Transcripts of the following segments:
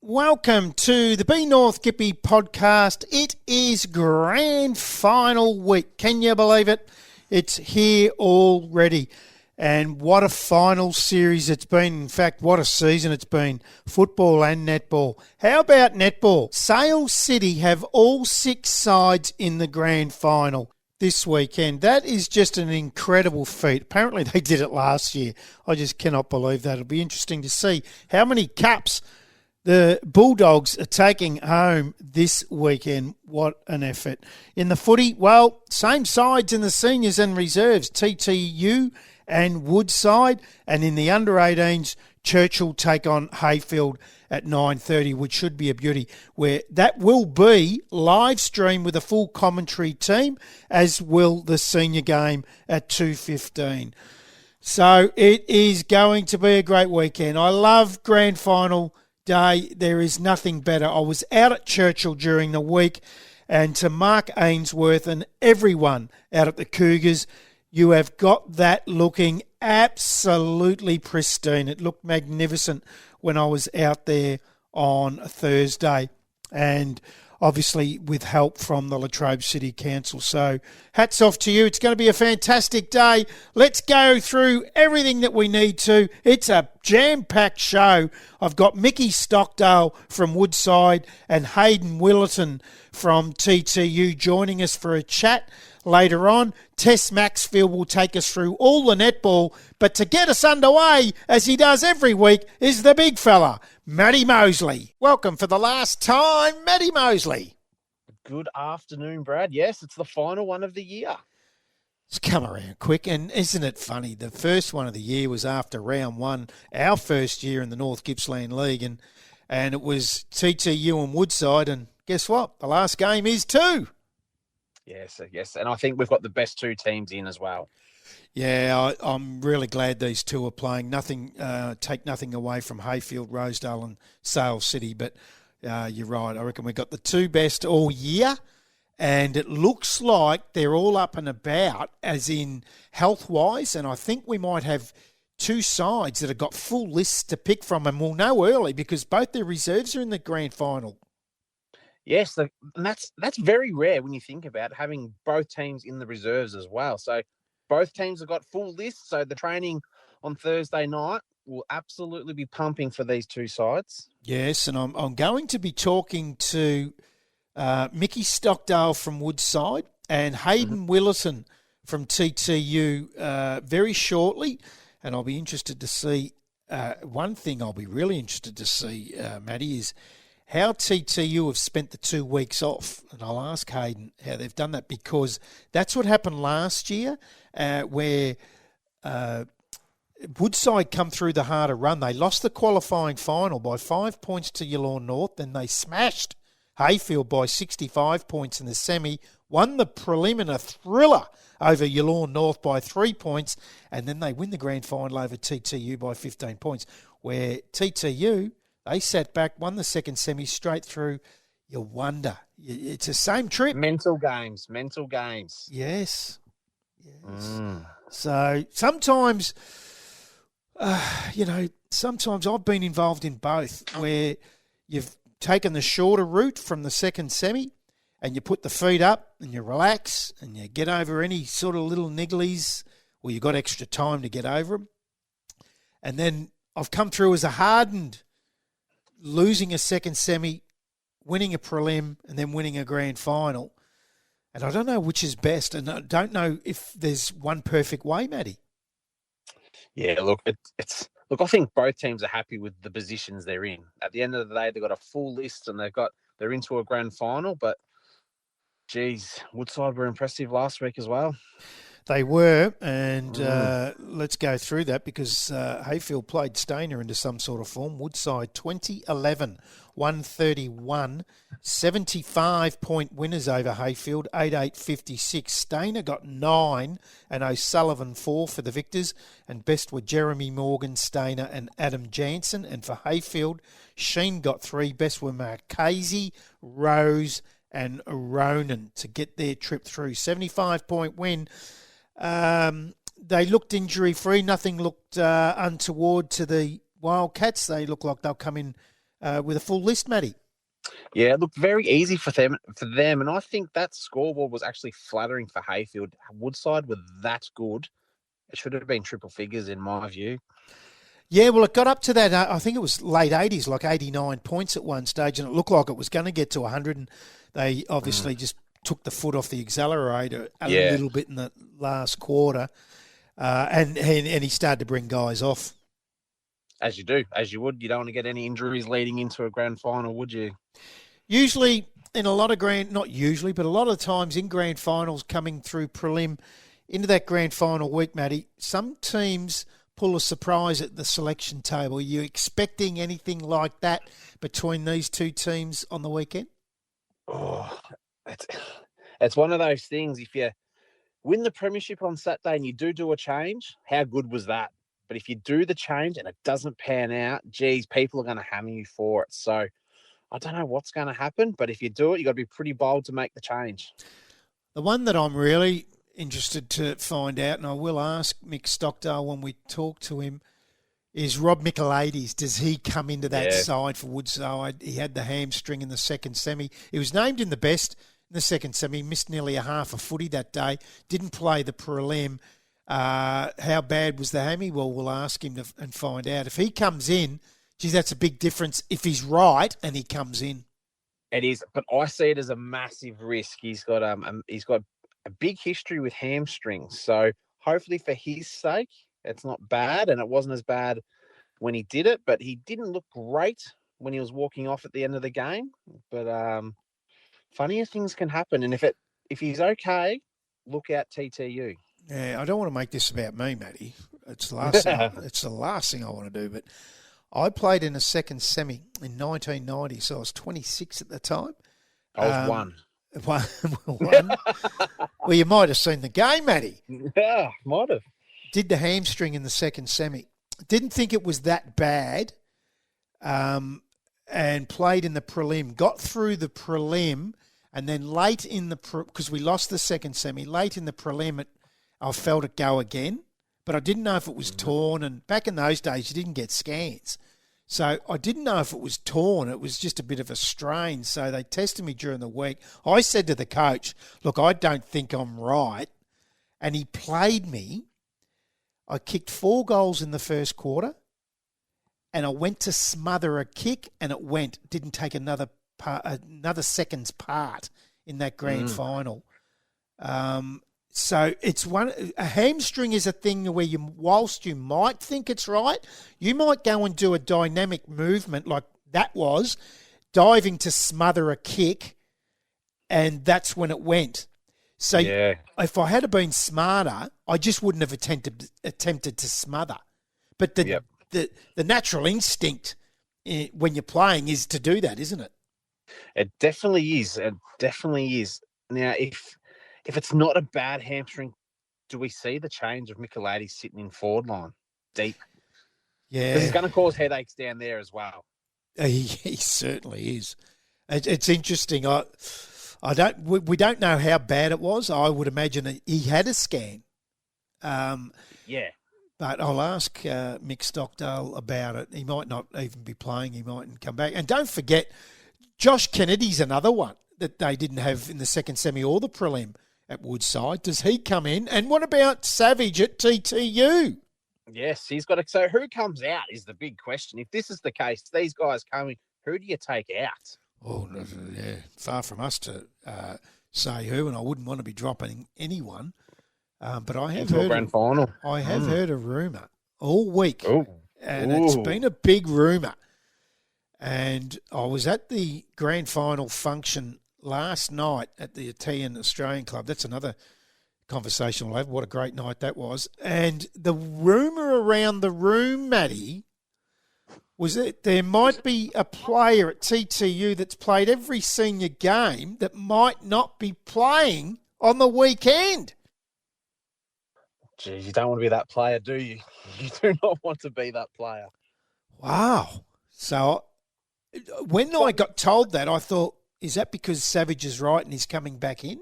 Welcome to the Be North Gippy podcast. It is grand final week. Can you believe it? It's here already. And what a final series it's been. In fact, what a season it's been. Football and netball. How about netball? Sale City have all 6 sides in the grand final this weekend. That is just an incredible feat. Apparently they did it last year. I just cannot believe that. It'll be interesting to see how many cups the Bulldogs are taking home this weekend. What an effort. In the footy, well, same sides in the seniors and reserves, TTU and Woodside. And in the under-18s, Churchill take on Hayfield at 9:30, which should be a beauty, where that will be live stream with a full commentary team, as will the senior game at 2:15. So it is going to be a great weekend. I love grand final day. There is nothing better. I was out at Churchill during the week, and to Mark Ainsworth and everyone out at the Cougars, you have got that looking absolutely pristine. It looked magnificent when I was out there on Thursday, and obviously with help from the Latrobe City Council. So hats off to you. It's going to be a fantastic day. Let's go through everything that we need to. It's a jam-packed show. I've got Mick Stockdale from Woodside and Haydn Willaton from TTU joining us for a chat later on. Tess Maxfield will take us through all the netball, but to get us underway, as he does every week, is the big fella, Matty Mosley. Welcome for the last time, Matty Mosley. Good afternoon, Brad. Yes, it's the final one of the year. It's come around quick, and isn't it funny? The first one of the year was after round one, our first year in the North Gippsland League, and it was TTU and Woodside, and guess what? The last game is 2. Yes, and I think we've got the best 2 teams in as well. Yeah, I'm really glad these 2 are playing. Take nothing away from Hayfield, Rosedale and Sale City, but you're right. I reckon we've got the 2 best all year, and it looks like they're all up and about, as in health-wise, and I think we might have 2 sides that have got full lists to pick from, and we'll know early because both their reserves are in the grand final. Yes, and that's very rare when you think about it, having both teams in the reserves as well. So both teams have got full lists. So the training on Thursday night will absolutely be pumping for these 2 sides. Yes, and I'm going to be talking to Mick Stockdale from Woodside and Haydn Willaton from TTU very shortly. And I'll be interested to see, one thing I'll be really interested to see, Matty, is how TTU have spent the 2 weeks off. And I'll ask Haydn how they've done that, because that's what happened last year where Woodside come through the harder run. They lost the qualifying final by 5 points to Yallourn North. Then they smashed Hayfield by 65 points in the semi, won the prelim in a thriller over Yallourn North by 3 points, and then they win the grand final over TTU by 15 points, where TTU, they sat back, won the second semi straight through. You wonder. It's the same trip. Mental games. Yes. So sometimes, sometimes I've been involved in both, where you've taken the shorter route from the second semi and you put the feet up and you relax and you get over any sort of little nigglies, or you've got extra time to get over them. And then I've come through as a hardened, losing a second semi, winning a prelim, and then winning a grand final. And I don't know which is best, and I don't know if there's one perfect way, Matty. Yeah, look, I think both teams are happy with the positions they're in. At the end of the day, they've got a full list and they're into a grand final. But, geez, Woodside were impressive last week as well. They were, and let's go through that, because Hayfield played Stainer into some sort of form. Woodside 2011, 131, 75-point winners over Hayfield, 8-8-56. Stainer got 9 and O'Sullivan 4 for the victors, and best were Jeremy Morgan, Stainer and Adam Jansen. And for Hayfield, Sheen got 3, best were Marchese, Rose and Ronan to get their trip through. 75-point win. They looked injury-free. Nothing looked untoward to the Wildcats. They look like they'll come in with a full list, Matty. Yeah, it looked very easy for them, and I think that scoreboard was actually flattering for Hayfield. Woodside were that good. It should have been triple figures in my view. Yeah, well, it got up to that, I think it was late 80s, like 89 points at one stage, and it looked like it was going to get to 100, and they obviously just took the foot off the accelerator a little bit in the last quarter, and he started to bring guys off. As you do, as you would. You don't want to get any injuries leading into a grand final, would you? Usually, in a lot of not usually, but a lot of times in grand finals coming through prelim into that grand final week, Matty, some teams pull a surprise at the selection table. Are you expecting anything like that between these two teams on the weekend? Oh, it's one of those things. If you win the premiership on Saturday and you do a change, how good was that? But if you do the change and it doesn't pan out, geez, people are going to hammer you for it. So I don't know what's going to happen, but if you do it, you've got to be pretty bold to make the change. The one that I'm really interested to find out, and I will ask Mick Stockdale when we talk to him, is Rob Michaelides. Does he come into that side for Woodside? He had the hamstring in the second semi. He was named in the best in the second semi, missed nearly a half a footy that day, didn't play the prelim. How bad was the hammy? Well, we'll ask him and find out. If he comes in, geez, that's a big difference if he's right and he comes in. It is, but I see it as a massive risk. He's got a big history with hamstrings, so hopefully for his sake, it's not bad, and it wasn't as bad when he did it, but he didn't look great when he was walking off at the end of the game. But funnier things can happen, and if he's okay, look out TTU. Yeah, I don't want to make this about me, Matty. It's the last thing. It's the last thing I want to do. But I played in a second semi in 1990, so I was 26 at the time. I was one. One. Well, you might have seen the game, Matty. Yeah, might have. Did the hamstring in the second semi. Didn't think it was that bad, and played in the prelim. Got through the prelim, and then late in the because we lost the second semi. Late in the prelim, I felt it go again, but I didn't know if it was torn. And back in those days, you didn't get scans. So I didn't know if it was torn. It was just a bit of a strain. So they tested me during the week. I said to the coach, look, I don't think I'm right. And he played me. I kicked 4 goals in the first quarter, and I went to smother a kick, and it went. Didn't take another second's part in that grand final. So it's a hamstring is a thing where whilst you might think it's right, you might go and do a dynamic movement like that was, diving to smother a kick, and that's when it went. So if I had been smarter, I just wouldn't have attempted to smother. But the natural instinct when you're playing is to do that, isn't it? It definitely is. It definitely is. Now, if it's not a bad hamstring, do we see the change of Michaelides sitting in forward line deep? Yeah. Because it's going to cause headaches down there as well. He certainly is. It's interesting. We don't know how bad it was. I would imagine that he had a scan. But I'll ask Mick Stockdale about it. He might not even be playing. He mightn't come back. And don't forget, Josh Kennedy's another one that they didn't have in the second semi or the prelim at Woodside. Does he come in? And what about Savage at TTU? Yes, he's got to. So who comes out is the big question. If this is the case, these guys coming, who do you take out? Oh, yeah, far from us to say who, and I wouldn't want to be dropping anyone. But I have heard grand final. I have heard a rumour all week, and it's been a big rumour. And I was at the grand final function last night at the Italian Australian Club. That's another conversation we'll have. What a great night that was. And the rumour around the room, Matty, was that there might be a player at TTU that's played every senior game that might not be playing on the weekend. Geez, you don't want to be that player, do you? You do not want to be that player. Wow. So when I got told that, I thought, is that because Savage is right and he's coming back in?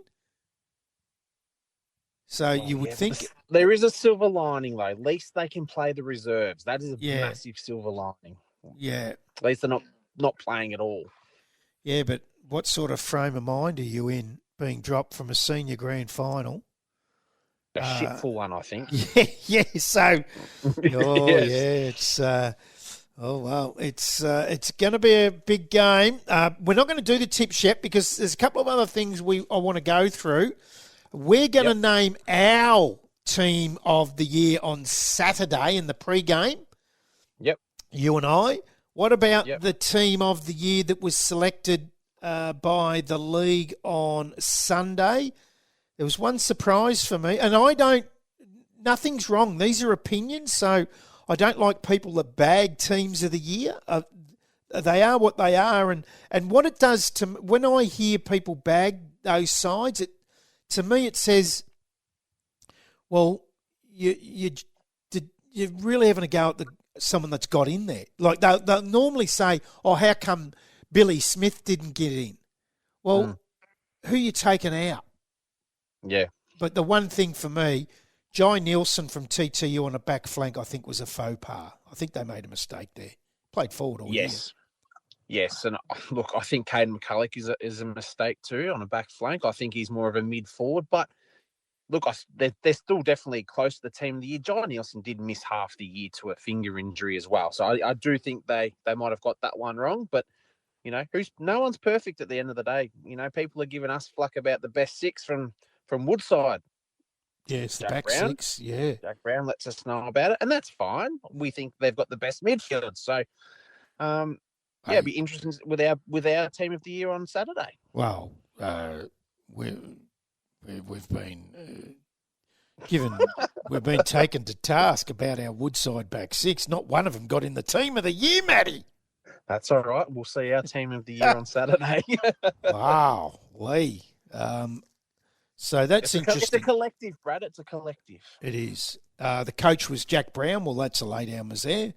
So you would think... There is a silver lining, though. At least they can play the reserves. That is a massive silver lining. Yeah. At least they're not not playing at all. Yeah, but what sort of frame of mind are you in being dropped from a senior grand final? A shitful one, I think. Yeah. So, Yes. it's it's going to be a big game. We're not going to do the tips yet because there's a couple of other things I want to go through. We're going to name our team of the year on Saturday in the pre-game. Yep. You and I. What about the team of the year that was selected by the league on Sunday? There was one surprise for me, and nothing's wrong. These are opinions, so I don't like people that bag teams of the year. They are what they are, and what it does to me, when I hear people bag those sides, to me it says, well, you're really having a go at someone that's got in there. Like they'll normally say, oh, how come Billy Smith didn't get in? Well, who you taking out? Yeah. But the one thing for me, Jai Nielsen from TTU on a back flank, I think was a faux pas. I think they made a mistake there. Played forward all year. Yes, and look, I think Caden McCulloch is a mistake too on a back flank. I think he's more of a mid forward, but look, they're still definitely close to the team of the year. Jai Nielsen did miss half the year to a finger injury as well, so I do think they might have got that one wrong. But no one's perfect at the end of the day. People are giving us flack about the best six from Woodside. Yes, the back Brown, six, yeah. Jack Brown lets us know about it, and that's fine. We think they've got the best midfield. So, it'd be interesting with our team of the year on Saturday. Well, we've been we've been taken to task about our Woodside back six. Not one of them got in the team of the year, Matty. That's all right. We'll see our team of the year on Saturday. Wow, so that's interesting. It's a collective, Brad. It's a collective. It is. The coach was Jack Brown. Well, that's a lay down was there.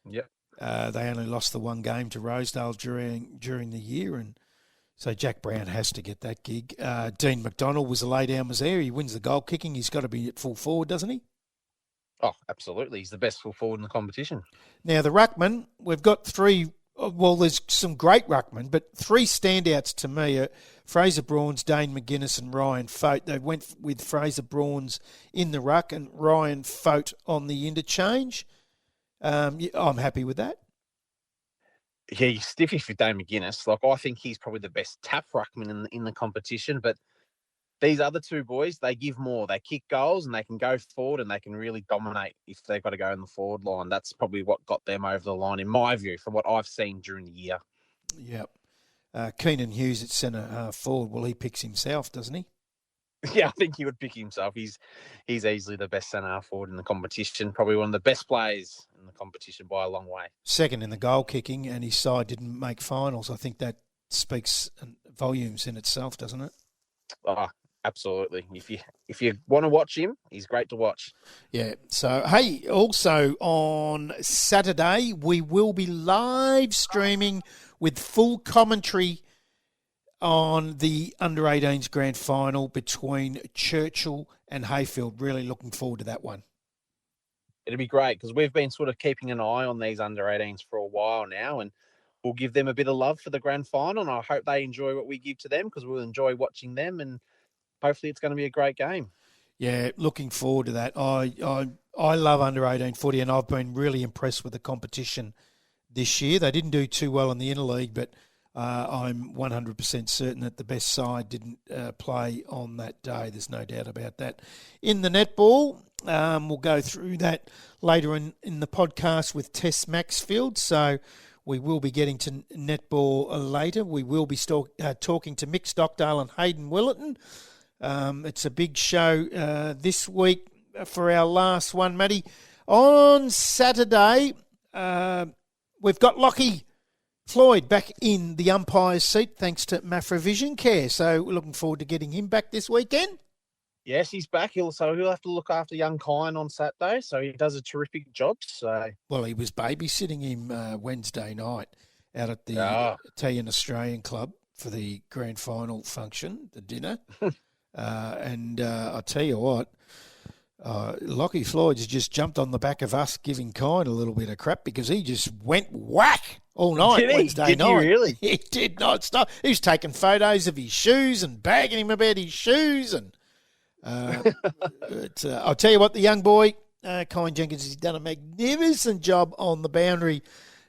Yep. They only lost the one game to Rosedale during the year, and so Jack Brown has to get that gig. Dean McDonald was a lay down was there. He wins the goal kicking. He's got to be at full forward, doesn't he? Oh, absolutely. He's the best full forward in the competition. Now, the ruckman, we've got three. Well, there's some great ruckmen, but three standouts to me are Fraser Brawns, Dane McGuinness and Ryan Fote. They went with Fraser Brawns in the ruck and Ryan Fote on the interchange. I'm happy with that. Yeah, you're stiffy for Dane McGuinness. Like, I think he's probably the best tap ruckman in the competition, but these other two boys, they give more. They kick goals and they can go forward and they can really dominate if they've got to go in the forward line. That's probably what got them over the line, in my view, from what I've seen during the year. Yep. Keenan Hughes at centre forward. Well, he picks himself, doesn't he? Yeah, I think he would pick himself. He's easily the best centre forward in the competition. Probably one of the best players in the competition by a long way. Second in the goal kicking, and his side didn't make finals. I think that speaks volumes in itself, doesn't it? Oh, absolutely. If you want to watch him, he's great to watch. Yeah. So, hey, also on Saturday, we will be live streaming with full commentary on the under-18s grand final between Churchill and Hayfield. Really looking forward to that one. It'll be great because we've been sort of keeping an eye on these under-18s for a while now, and we'll give them a bit of love for the grand final, and I hope they enjoy what we give to them because we'll enjoy watching them, and hopefully it's going to be a great game. Yeah, looking forward to that. I love under-18 footy, and I've been really impressed with the competition this year. They didn't do too well in the interleague, but I'm 100% certain that the best side didn't play on that day. There's no doubt about that. In the netball, we'll go through that later in the podcast with Tess Maxfield, so we will be getting to netball later. We will be talking to Mick Stockdale and Haydn Willaton. It's a big show this week for our last one, Matty. On Saturday, we've got Lockie Floyd back in the umpire's seat thanks to Mafra Vision Care. So we're looking forward to getting him back this weekend. Yes, he's back. He'll have to look after young Kyan on Saturday, so he does a terrific job. So, well, he was babysitting him Wednesday night out at the Italian Australian Club for the grand final function, the dinner. And I'll tell you what, Lockie Floyd's just jumped on the back of us giving Kyan a little bit of crap because he just went whack all night Did he? Wednesday Did night. he really? He did not stop. He was taking photos of his shoes and bagging him about his shoes. And I'll tell you what, the young boy, Colin Jenkins, has done a magnificent job on the boundary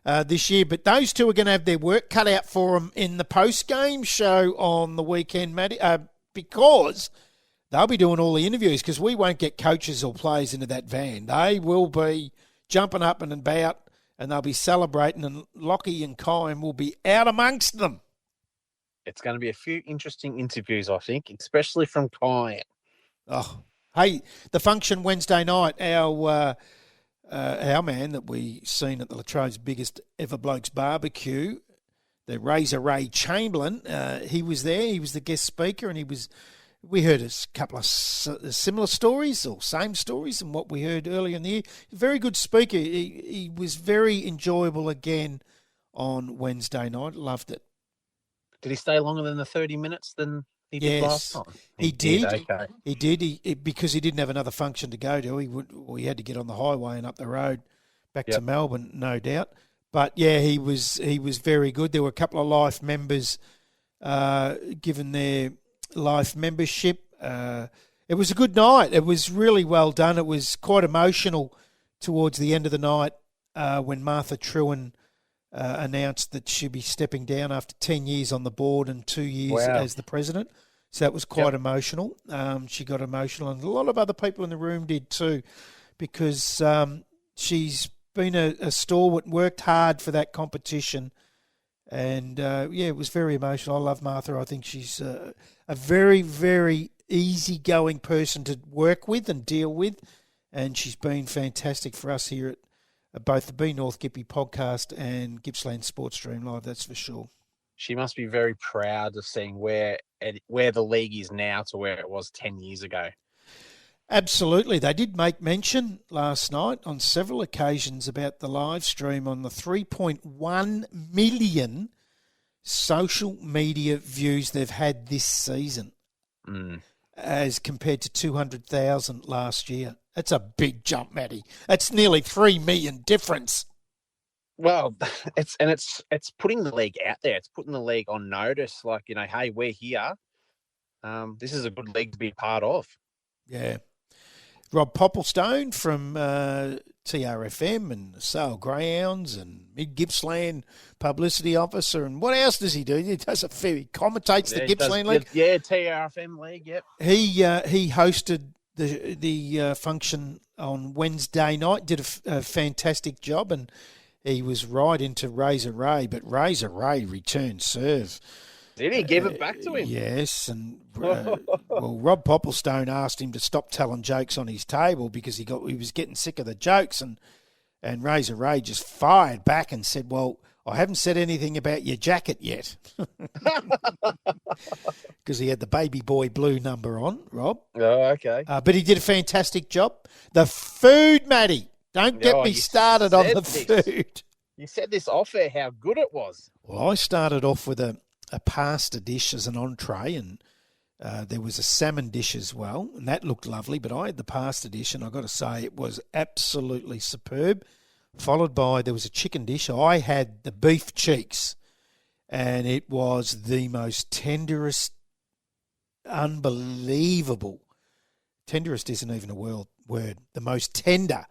this year. But those two are going to have their work cut out for them in the post-game show on the weekend, Matty, because they'll be doing all the interviews, because we won't get coaches or players into that van. They will be jumping up and about, and they'll be celebrating, and Lockie and Kyan will be out amongst them. It's going to be a few interesting interviews, I think, especially from Kyan. Oh, hey, the function Wednesday night, our man that we seen at the Latrobe's biggest ever blokes barbecue, the Razor Ray Chamberlain, he was there. He was the guest speaker, and we heard a couple of similar stories or same stories than what we heard earlier in the year. Very good speaker. He was very enjoyable again on Wednesday night. Loved it. Did he stay longer than the 30 minutes than he did last time? He did. Okay. He did. Because he didn't have another function to go to. He had to get on the highway and up the road back to Melbourne, no doubt. But yeah, he was very good. There were a couple of life members given their life membership. It was a good night. It was really well done. It was quite emotional towards the end of the night when Martha Trewin announced that she'd be stepping down after 10 years on the board and 2 years as the president. So that was quite emotional. She got emotional, and a lot of other people in the room did too, because she's been a stalwart, worked hard for that competition. And, it was very emotional. I love Martha. I think she's a very, very easygoing person to work with and deal with. And she's been fantastic for us here at both the Be North Gippy podcast and Gippsland Sports Stream Live, that's for sure. She must be very proud of seeing where the league is now to where it was 10 years ago. Absolutely. They did make mention last night on several occasions about the live stream on the 3.1 million social media views they've had this season as compared to 200,000 last year. That's a big jump, Matty. That's nearly 3 million difference. Well, it's putting the league out there. It's putting the league on notice. Like, hey, we're here. This is a good league to be part of. Yeah. Rob Popplestone from TRFM and Sale Greyhounds and Mid Gippsland publicity officer. And what else does he do? He does he commentates the Gippsland League. Yeah, TRFM League, yep. He hosted the function on Wednesday night, did a fantastic job, and he was right into Razor Ray, but Razor Ray returned serve. Did he give it back to him? Yes, and Rob Popplestone asked him to stop telling jokes on his table because he was getting sick of the jokes, and Razor Ray just fired back and said, "Well, I haven't said anything about your jacket yet," because he had the baby boy blue number on, Rob. Oh, okay. But he did a fantastic job. The food, Matty. Don't get me started on the food. You said this off air, how good it was. Well, I started off with a pasta dish as an entree, and there was a salmon dish as well, and that looked lovely. But I had the pasta dish, and I've got to say it was absolutely superb. Followed by, there was a chicken dish. I had the beef cheeks, and it was the most tenderest, unbelievable. Tenderest isn't even a word. The most tender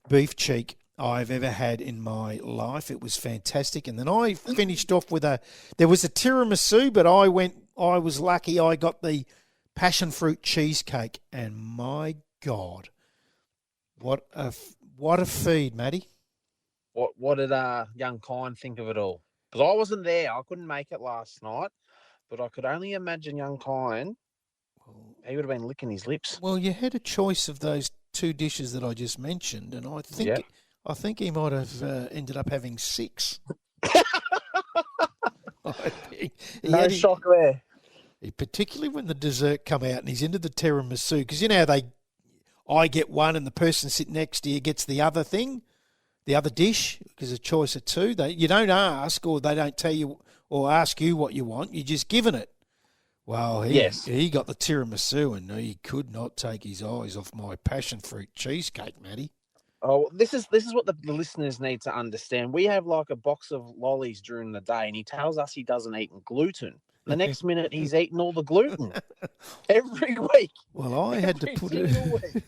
beef cheek I've ever had in my life. It was fantastic. And then I finished off with there was a tiramisu, but I was lucky. I got the passion fruit cheesecake, and my God, what a feed, Matty. What did young Kine think of it all? Because I wasn't there. I couldn't make it last night, but I could only imagine young Kine, he would have been licking his lips. Well, you had a choice of those two dishes that I just mentioned, and I think he might have ended up having 6. No shock there. Particularly when the dessert come out and he's into the tiramisu, because you know how I get one and the person sitting next to you gets the other thing, the other dish, because a choice of two. You don't ask, or they don't tell you or ask you what you want. You're just given it. Well, he got the tiramisu, and he could not take his eyes off my passion fruit cheesecake, Matty. Oh, this is what the listeners need to understand. We have like a box of lollies during the day, and he tells us he doesn't eat gluten. The next minute, he's eating all the gluten every week. Well, I had to Every put single week.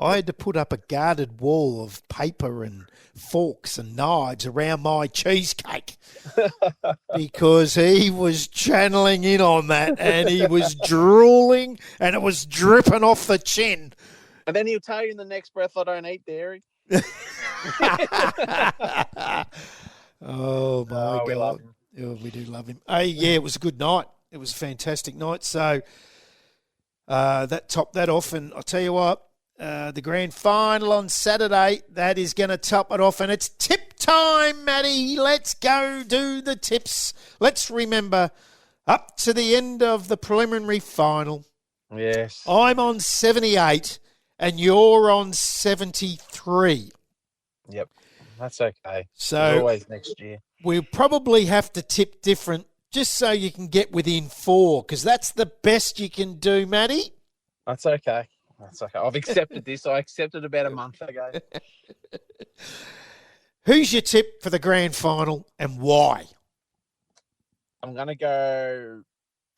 I had to put up a guarded wall of paper and forks and knives around my cheesecake because he was channeling in on that and he was drooling and it was dripping off the chin. And then he'll tell you in the next breath, I don't eat dairy. Oh, my God. We love him. Oh, we do love him. Hey, yeah, it was a good night. It was a fantastic night. So that topped that off. And I'll tell you what, the grand final on Saturday, that is going to top it off. And it's tip time, Matty. Let's go do the tips. Let's remember, up to the end of the preliminary final, yes, I'm on 78 and you're on 73. Yep, that's okay. So there's always next year. We'll probably have to tip different just so you can get within 4 because that's the best you can do, Matty. That's okay. That's okay. I've accepted this. I accepted about a month ago. Who's your tip for the grand final and why? I'm going to go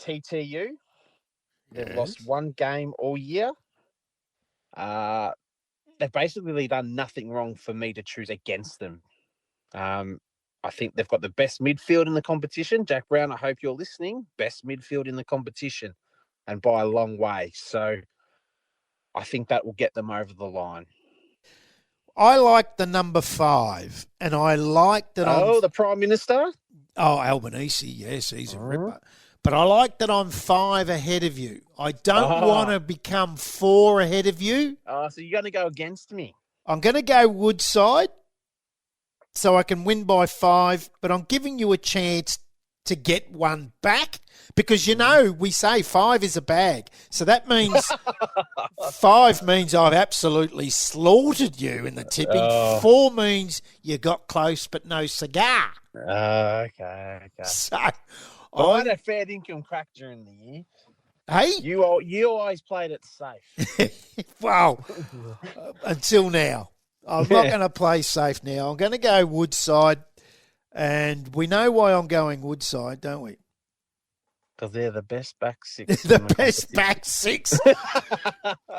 TTU. They've lost one game all year. They've basically done nothing wrong for me to choose against them. I think they've got the best midfield in the competition. Jack Brown, I hope you're listening. Best midfield in the competition and by a long way. So I think that will get them over the line. I like the number 5 and I like that the Prime Minister? Oh, Albanese, yes, he's a ripper. But I like that I'm 5 ahead of you. I don't want to become 4 ahead of you. Oh, so you're going to go against me? I'm going to go Woodside so I can win by 5, but I'm giving you a chance to get one back because, you know, we say 5 is a bag. So that means 5 means I've absolutely slaughtered you in the tipping. 4 means you got close but no cigar. Okay. So I had a fair income crack during the year. Hey? You always played it safe. Well, until now. I'm not going to play safe now. I'm going to go Woodside, and we know why I'm going Woodside, don't we? Because they're the best back 6. The best back 6.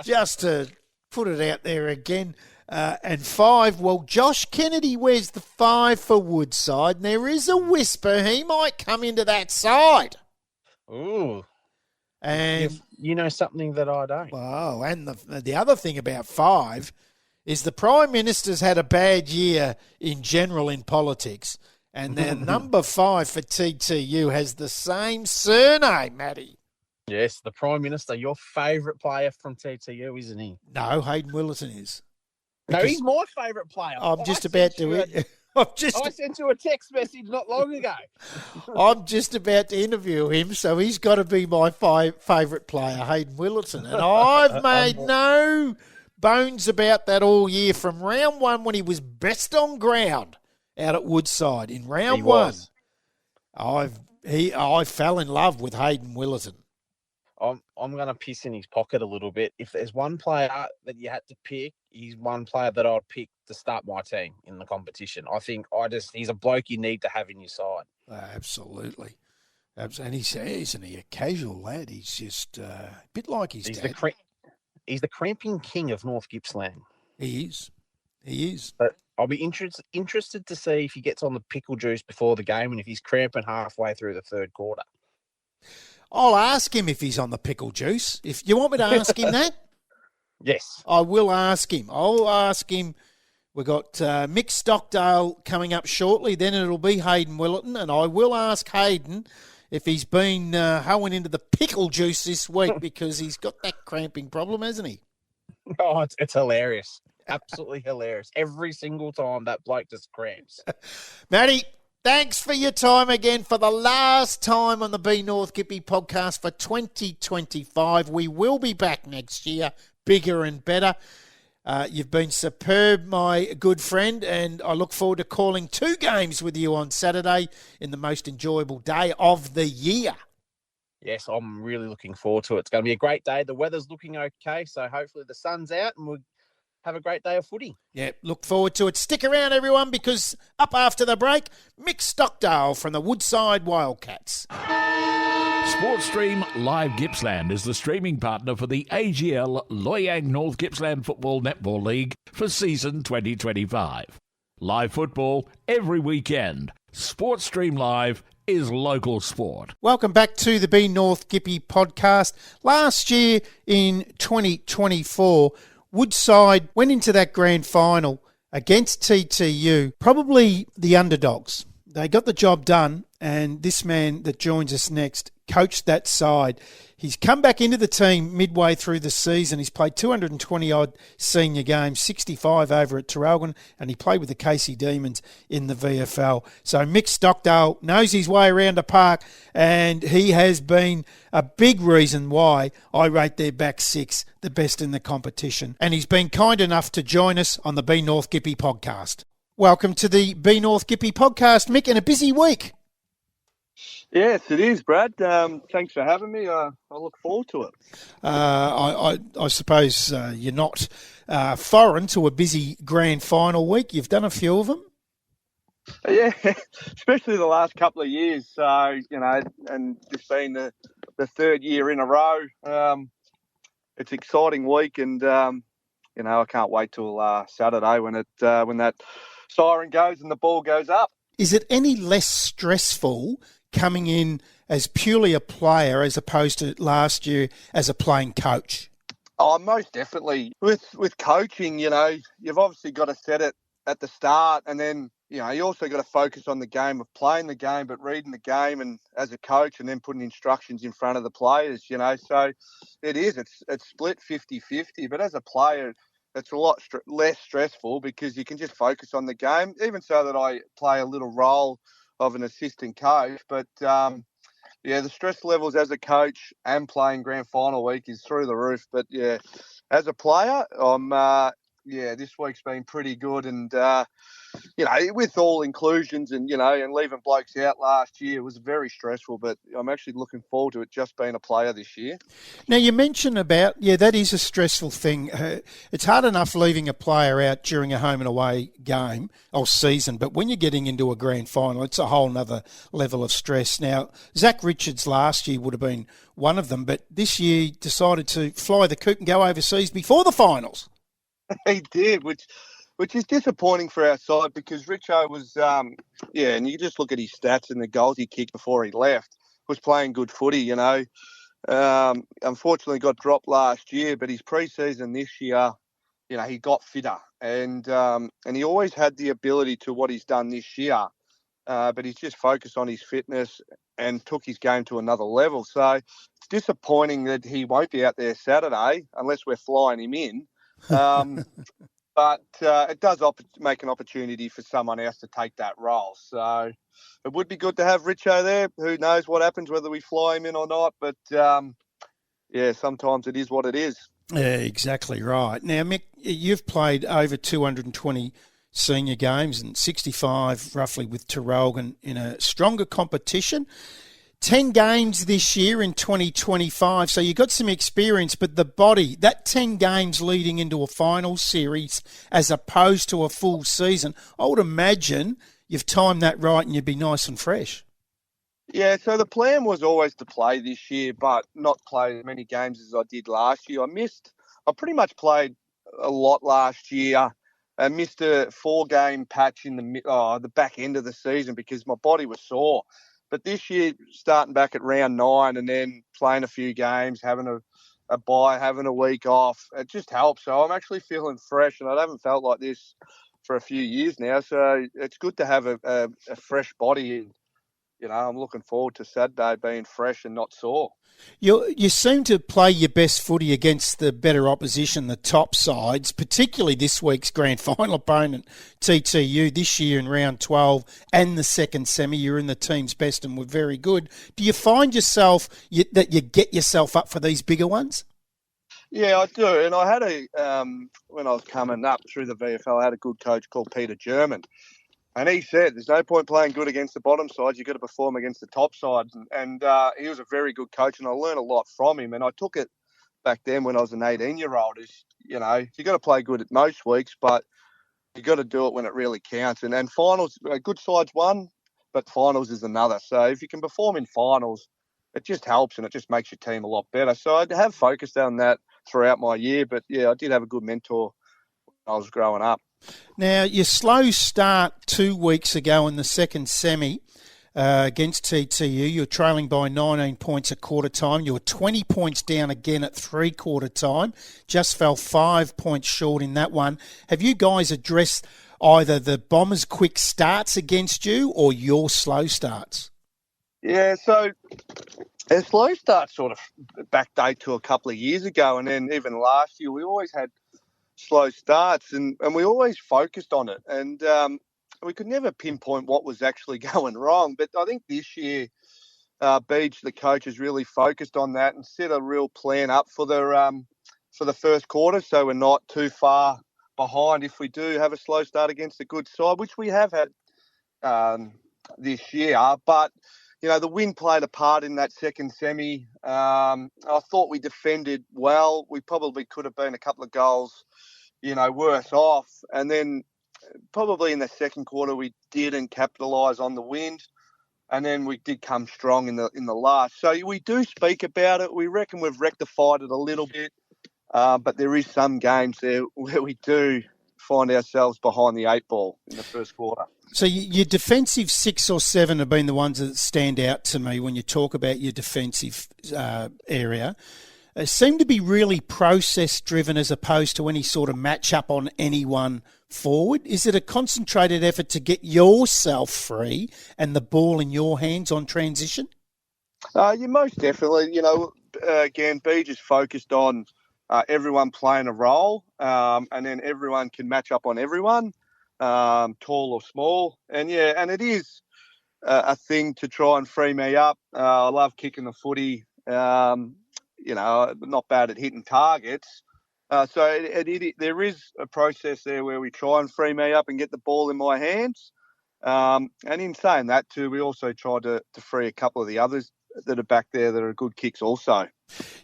Just to put it out there again. And 5, well, Josh Kennedy wears the 5 for Woodside, and there is a whisper he might come into that side. Ooh. And you know something that I don't. Wow, and the other thing about 5 is the Prime Minister's had a bad year in general in politics, and their number 5 for TTU has the same surname, Matty. Yes, the Prime Minister, your favourite player from TTU, isn't he? No, Haydn Willaton is. No, he's my favourite player. I sent you a text message not long ago. I'm just about to interview him, so he's got to be my favourite player, Haydn Willaton. And I've made no bones about that all year from round 1 when he was best on ground out at Woodside. In round 1, I fell in love with Haydn Willaton. I'm going to piss in his pocket a little bit. If there's one player that you had to pick, he's one player that I'd pick to start my team in the competition. I think he's a bloke you need to have in your side. Absolutely. And isn't he a casual lad? He's just a bit like his dad. He's the cramping king of North Gippsland. He is. But I'll be interested to see if he gets on the pickle juice before the game and if he's cramping halfway through the third quarter. I'll ask him if he's on the pickle juice. If you want me to ask him that? Yes. I will ask him. I'll ask him. We've got Mick Stockdale coming up shortly. Then it'll be Haydn Willaton. And I will ask Haydn if he's been hoeing into the pickle juice this week because he's got that cramping problem, hasn't he? Oh, it's hilarious. Absolutely hilarious. Every single time that bloke just cramps. Matty, thanks for your time again for the last time on the Be North Gippy podcast for 2025. We will be back next year, bigger and better. You've been superb, my good friend, and I look forward to calling 2 games with you on Saturday in the most enjoyable day of the year. Yes, I'm really looking forward to it. It's going to be a great day. The weather's looking okay, so hopefully the sun's out and we'll have a great day of footy. Yeah, look forward to it. Stick around, everyone, because up after the break, Mick Stockdale from the Woodside Wildcats. Sportstream Live Gippsland is the streaming partner for the AGL Loyang North Gippsland Football Netball League for season 2025. Live football every weekend. Sportstream Live is local sport. Welcome back to the Be North Gippy podcast. Last year in 2024, Woodside went into that grand final against TTU, probably the underdogs. They got the job done, and this man that joins us next coached that side. He's come back into the team midway through the season. He's played 220-odd senior games, 65 over at Terrelgan, and he played with the Casey Demons in the VFL. So Mick Stockdale knows his way around the park, and he has been a big reason why I rate their back six the best in the competition. And he's been kind enough to join us on the Be North Gippy podcast. Welcome to the Be North Gippy podcast, Mick, and a busy week. Yes, it is, Brad. Thanks for having me. I look forward to it. I suppose you're not foreign to a busy grand final week. You've done a few of them. Yeah, especially the last couple of years. So, and just being the third year in a row, it's an exciting week, and I can't wait till Saturday when that siren goes and the ball goes up. Is it any less stressful coming in as purely a player as opposed to last year as a playing coach? Oh, most definitely. With coaching, you've obviously got to set it at the start, and then, you also got to focus on the game of playing the game, but reading the game and as a coach, and then putting instructions in front of the players, So it's split 50-50, but as a player, it's a lot less stressful because you can just focus on the game, even so that I play a little role of an assistant coach. But, the stress levels as a coach and playing grand final week is through the roof. But, as a player, this week's been pretty good. And, with all inclusions and, and leaving blokes out last year, it was very stressful. But I'm actually looking forward to it just being a player this year. Now, you mentioned about, that is a stressful thing. It's hard enough leaving a player out during a home and away game or season, but when you're getting into a grand final, it's a whole nother level of stress. Now, Zach Richards last year would have been one of them, but this year decided to fly the coop and go overseas before the finals. He did, which is disappointing for our side because Richo was, and you just look at his stats and the goals he kicked before he left, was playing good footy, Unfortunately got dropped last year, but his pre-season this year, he got fitter and he always had the ability to what he's done this year, but he's just focused on his fitness and took his game to another level. So it's disappointing that he won't be out there Saturday unless we're flying him in. But it does make an opportunity for someone else to take that role. So it would be good to have Richo there. Who knows what happens, whether we fly him in or not. But, sometimes it is what it is. Yeah, exactly right. Now, Mick, you've played over 220 senior games and 65 roughly with Terrelgan in a stronger competition. 10 games this year in 2025, so you got some experience, but the body, that 10 games leading into a final series as opposed to a full season, I would imagine you've timed that right and you'd be nice and fresh. Yeah, so the plan was always to play this year, but not play as many games as I did last year. I pretty much played a lot last year. I missed a 4-game patch in the back end of the season because my body was sore. But this year, starting back at round 9 and then playing a few games, having a bye, having a week off, it just helps. So I'm actually feeling fresh, and I haven't felt like this for a few years now. So it's good to have a fresh body. I'm looking forward to Saturday being fresh and not sore. You seem to play your best footy against the better opposition, the top sides, particularly this week's grand final opponent, TTU, this year in round 12 and the second semi. You're in the team's best and were very good. Do you find yourself that you get yourself up for these bigger ones? Yeah, I do. And I had when I was coming up through the VFL, I had a good coach called Peter German. And he said, there's no point playing good against the bottom side. You've got to perform against the top side. And he was a very good coach, and I learned a lot from him. And I took it back then when I was an 18-year-old is, you got to play good at most weeks, but you got to do it when it really counts. And finals, good sides one, but finals is another. So if you can perform in finals, it just helps and it just makes your team a lot better. So I have focused on that throughout my year, but yeah, I did have a good mentor when I was growing up. Now, your slow start 2 weeks ago in the second semi against TTU, you were trailing by 19 points at quarter time. You were 20 points down again at three-quarter time. Just fell 5 points short in that one. Have you guys addressed either the Bombers' quick starts against you or your slow starts? Yeah, so a slow start sort of backdate to a couple of years ago, and then even last year we always had slow starts and we always focused on it. And we could never pinpoint what was actually going wrong. But I think this year, Beach, the coach, has really focused on that and set a real plan up for the first quarter, so we're not too far behind if we do have a slow start against a good side, which we have had this year. But the wind played a part in that second semi. I thought we defended well. We probably could have been a couple of goals, worse off. And then probably in the second quarter, we didn't capitalise on the wind. And then we did come strong in the last. So we do speak about it. We reckon we've rectified it a little bit. But there is some games there where we do find ourselves behind the 8 ball in the first quarter. So your defensive 6 or 7 have been the ones that stand out to me when you talk about your defensive area. They seem to be really process-driven as opposed to any sort of match-up on anyone forward. Is it a concentrated effort to get yourself free and the ball in your hands on transition? You most definitely. Again, Beej is focused on everyone playing a role, and then everyone can match up on everyone. Tall or small. And it is a thing to try and free me up. I love kicking the footy, not bad at hitting targets. So there is a process there where we try and free me up and get the ball in my hands. And in saying that too, we also try to free a couple of the others that are back there that are good kicks also.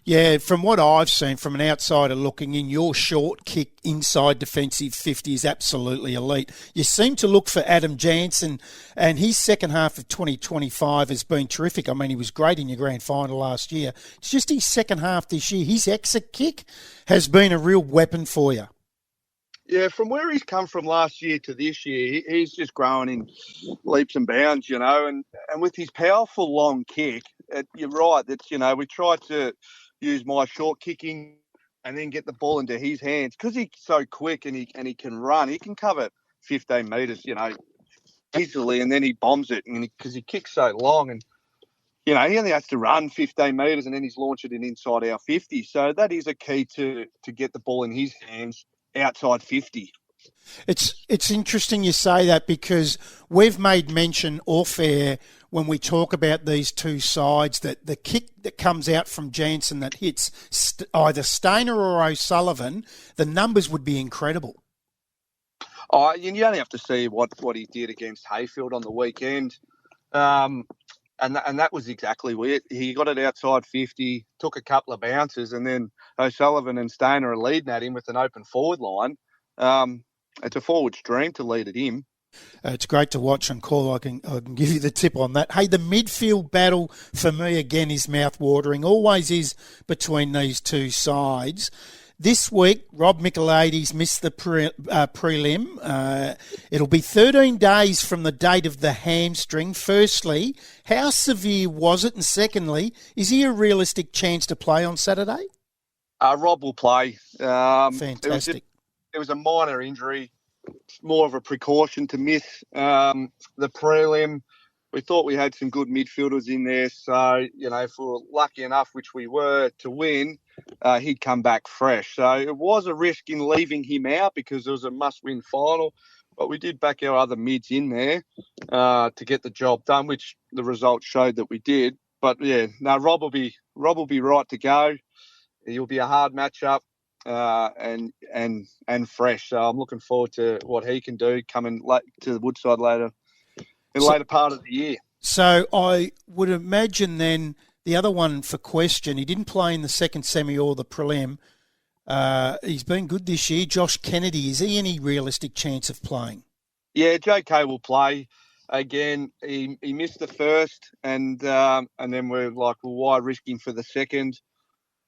Yeah, from what I've seen from an outsider looking in, your short kick inside defensive 50 is absolutely elite. You seem to look for Adam Jansen, and his second half of 2025 has been terrific. I mean, he was great in your grand final last year. It's just his second half this year. His exit kick has been a real weapon for you. Yeah, from where he's come from last year to this year, he's just growing in leaps and bounds, and with his powerful long kick, you're right, that's, we try to use my short kicking and then get the ball into his hands because he's so quick and he can run. He can cover 15 metres, easily, and then he bombs it because he kicks so long and, he only has to run 15 metres and then he's launching it inside our 50. So that is a key to get the ball in his hands outside 50. It's interesting you say that because we've made mention off air when we talk about these two sides that the kick that comes out from Jansen that hits either Stainer or O'Sullivan, the numbers would be incredible. Oh, you only have to see what he did against Hayfield on the weekend. And that was exactly it. He got it outside 50, took a couple of bounces, and then O'Sullivan and Stainer are leading at him with an open forward line. It's a forward's dream to lead at him. It's great to watch and call. I can give you the tip on that. Hey, the midfield battle for me, again, is mouth-watering. Always is between these two sides. This week, Rob Michaelides missed the prelim. It'll be 13 days from the date of the hamstring. Firstly, how severe was it? And secondly, is he a realistic chance to play on Saturday? Rob will play. Fantastic. It was a minor injury. It's more of a precaution to miss the prelim. We thought we had some good midfielders in there. So, if we were lucky enough, which we were, to win, he'd come back fresh. So it was a risk in leaving him out because it was a must-win final. But we did back our other mids in there to get the job done, which the results showed that we did. But, Rob will be right to go. He'll be a hard matchup and fresh. So I'm looking forward to what he can do coming late to the Woodside later part of the year. So I would imagine then the other one for question, he didn't play in the second semi or the prelim. He's been good this year. Josh Kennedy, is he any realistic chance of playing? Yeah, JK will play. Again, he missed the first, and then we're like, well, why risk him for the second?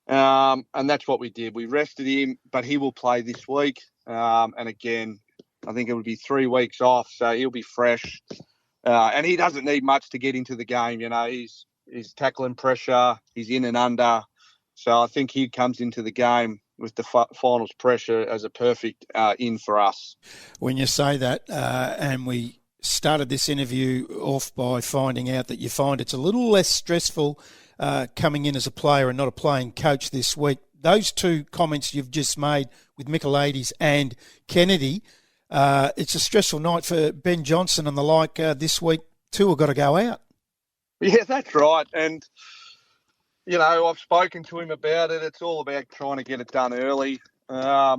And that's what we did. We rested him, but he will play this week. And again, I think it would be 3 weeks off, so he'll be fresh. And he doesn't need much to get into the game. You know, he's tackling pressure, he's in and under. So I think he comes into the game with the finals pressure as a perfect in for us. When you say that, and we started this interview off by finding out that you find it's a little less stressful coming in as a player and not a playing coach this week. Those two comments you've just made with Michaelides and Kennedy, it's a stressful night for Ben Johnson and the like this week. Two have got to go out. Yeah, that's right. And, you know, I've spoken to him about it. It's all about trying to get it done early. I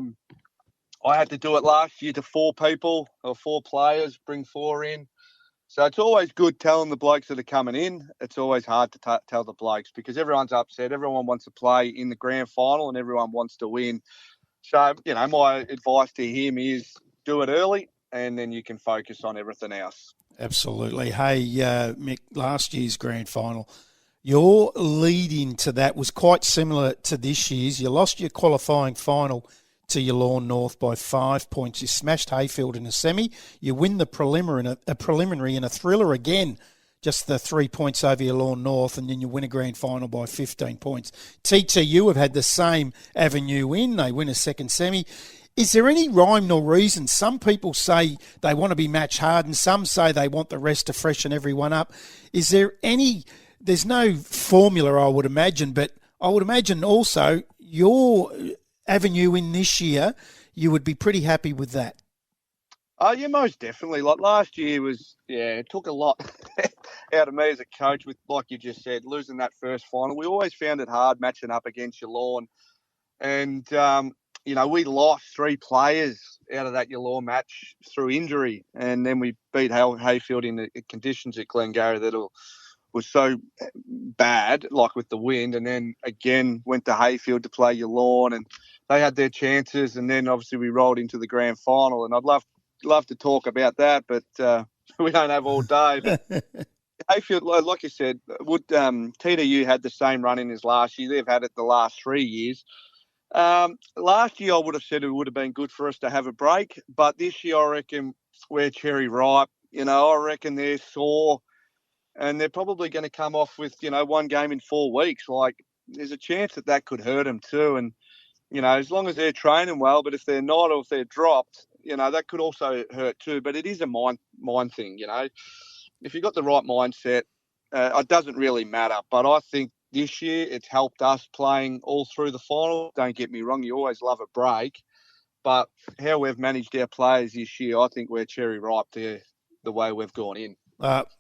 had to do it last year to 4 people or 4 players, bring 4 in. So it's always good telling the blokes that are coming in. It's always hard to tell the blokes because everyone's upset. Everyone wants to play in the grand final and everyone wants to win. So, you know, my advice to him is do it early and then you can focus on everything else. Absolutely. Hey, Mick, last year's grand final, your lead into that was quite similar to this year's. You lost your qualifying final to your Lawn North by 5 points. You smashed Hayfield in a semi. You win the preliminary in a thriller again, just the 3 points over your Lawn North, and then you win a grand final by 15 points. TTU have had the same avenue in. They win a second semi. Is there any rhyme nor reason? Some people say they want to be match hard and some say they want the rest to freshen everyone up. Is there any... There's no formula, I would imagine, but I would imagine also your avenue in this year, you would be pretty happy with that. Oh, yeah, most definitely. Like last year was, it took a lot out of me as a coach with, like you just said, losing that first final. We always found it hard matching up against your Lawn. And, you know, we lost 3 players out of that your Lawn match through injury. And then we beat Hayfield in the conditions at Glengarry that was so bad, like with the wind, and then again went to Hayfield to play your Lawn, and they had their chances, and then obviously we rolled into the grand final, and I'd love to talk about that, but we don't have all day. But Hayfield, like you said, TDU had the same run in as last year. They've had it the last 3 years. Last year I would have said it would have been good for us to have a break, but this year I reckon we're cherry ripe. You know, I reckon they're sore. And they're probably going to come off with, you know, 1 game in 4 weeks. Like, there's a chance that could hurt them too. And, you know, as long as they're training well, but if they're not or if they're dropped, you know, that could also hurt too. But it is a mind thing, you know. If you've got the right mindset, it doesn't really matter. But I think this year it's helped us playing all through the final. Don't get me wrong, you always love a break. But how we've managed our players this year, I think we're cherry ripe there, the way we've gone in.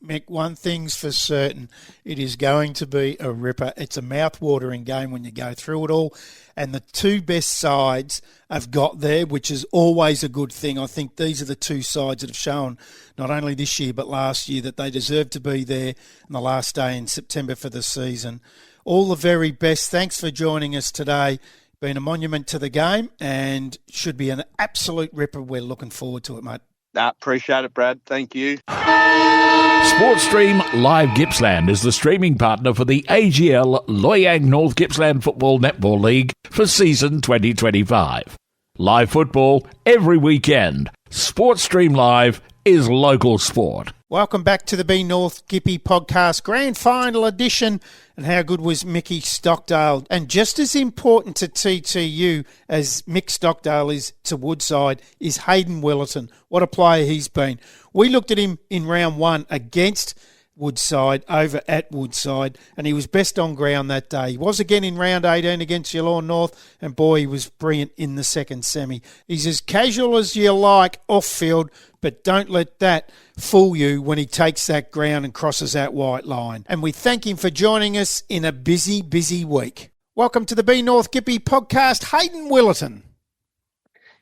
Mick, one thing's for certain, it is going to be a ripper. It's a mouth-watering game when you go through it all. And the 2 best sides have got there, which is always a good thing. I think these are the 2 sides that have shown, not only this year but last year, that they deserve to be there on the last day in September for the season. All the very best. Thanks for joining us today. Been a monument to the game and should be an absolute ripper. We're looking forward to it, mate. Appreciate it, Brad. Thank you. Sportstream Live Gippsland is the streaming partner for the AGL Loyang North Gippsland Football Netball League for season 2025. Live football every weekend. Sportstream Live is local sport. Welcome back to the Be North Gippy podcast, grand final edition. And how good was Mickey Stockdale? And just as important to TTU as Mick Stockdale is to Woodside is Haydn Willaton. What a player he's been. We looked at him in round 1 against Woodside, over at Woodside, and he was best on ground that day. He was again in round 18 against your Lawn North, and boy, he was brilliant in the second semi. He's as casual as you like off-field, but don't let that fool you when he takes that ground and crosses that white line. And we thank him for joining us in a busy, busy week. Welcome to the Be North Gippy podcast, Haydn Willaton.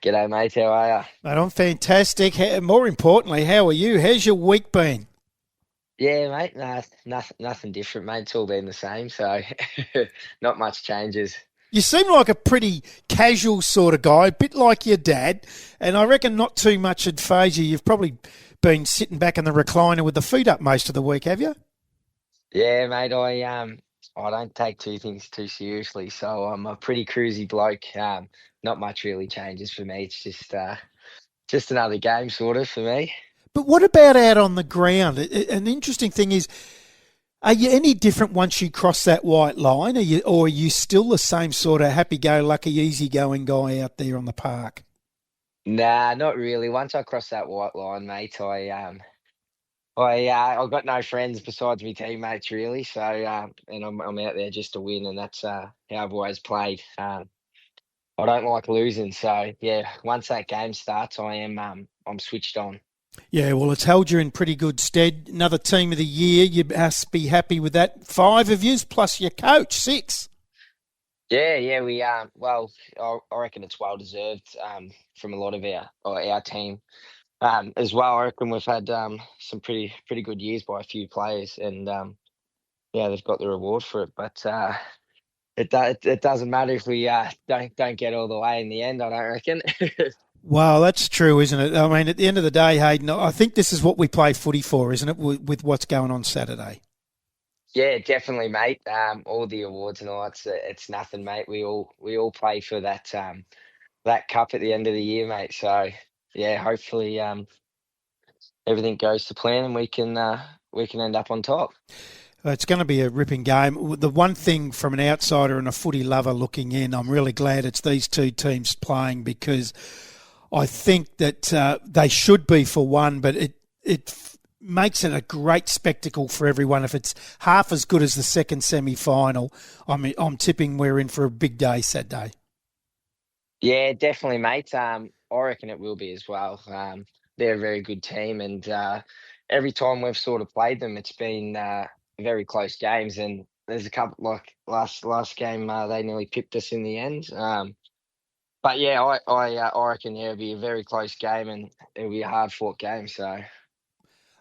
G'day, mate. How are you? Mate, I'm fantastic. More importantly, how are you? How's your week been? Yeah, mate. No, nothing different, mate. It's all been the same, so not much changes. You seem like a pretty casual sort of guy, a bit like your dad, and I reckon not too much would faze you. You've probably been sitting back in the recliner with the feet up most of the week, have you? Yeah, mate. I don't take two things too seriously, so I'm a pretty cruisy bloke. Not much really changes for me. It's just another game, sort of, for me. But what about out on the ground? An interesting thing is, are you any different once you cross that white line? Or are you still the same sort of happy-go-lucky, easy-going guy out there on the park? Nah, not really. Once I cross that white line, mate, I've got no friends besides my teammates, really. So, and I'm out there just to win, and that's how I've always played. I don't like losing, so yeah. Once that game starts, I'm switched on. Yeah, well, it's held you in pretty good stead. Another team of the year, you must be happy with that. 5 of yous plus your coach, 6. Yeah, we well, I reckon it's well deserved from a lot of our team as well. I reckon we've had some pretty good years by a few players, and yeah, they've got the reward for it. But it doesn't matter if we don't get all the way in the end. I don't reckon. Well, that's true, isn't it? I mean, at the end of the day, Haydn, I think this is what we play footy for, isn't it, with what's going on Saturday? Yeah, definitely, mate. All the awards and all, it's nothing, mate. We all play for that that cup at the end of the year, mate. So yeah, hopefully everything goes to plan and we can end up on top. It's going to be a ripping game. The one thing from an outsider and a footy lover looking in, I'm really glad it's these two teams playing, because I think that they should be for one, but it makes it a great spectacle for everyone. If it's half as good as the second semi-final, I'm tipping we're in for a big day Saturday. Yeah, definitely, mate. I reckon it will be as well. They're a very good team, and every time we've sort of played them, it's been very close games. And there's a couple, like last game, they nearly pipped us in the end. But yeah, I reckon it'll be a very close game, and it'll be a hard fought game. So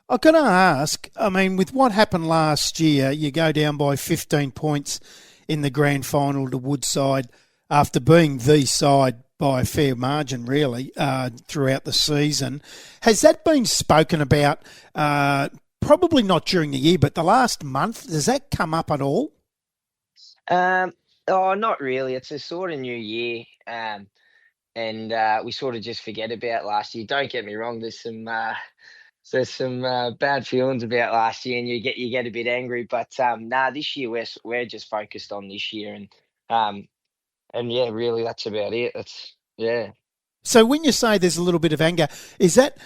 I'm going to ask, I mean, with what happened last year, you go down by 15 points in the grand final to Woodside after being the side by a fair margin, really, throughout the season. Has that been spoken about, probably not during the year, but the last month? Does that come up at all? Oh, not really. It's a sort of new year, and we sort of just forget about last year. Don't get me wrong. There's some bad feelings about last year, and you get a bit angry. But this year we're just focused on this year, and yeah, really, that's about it. Yeah. So when you say there's a little bit of anger, is that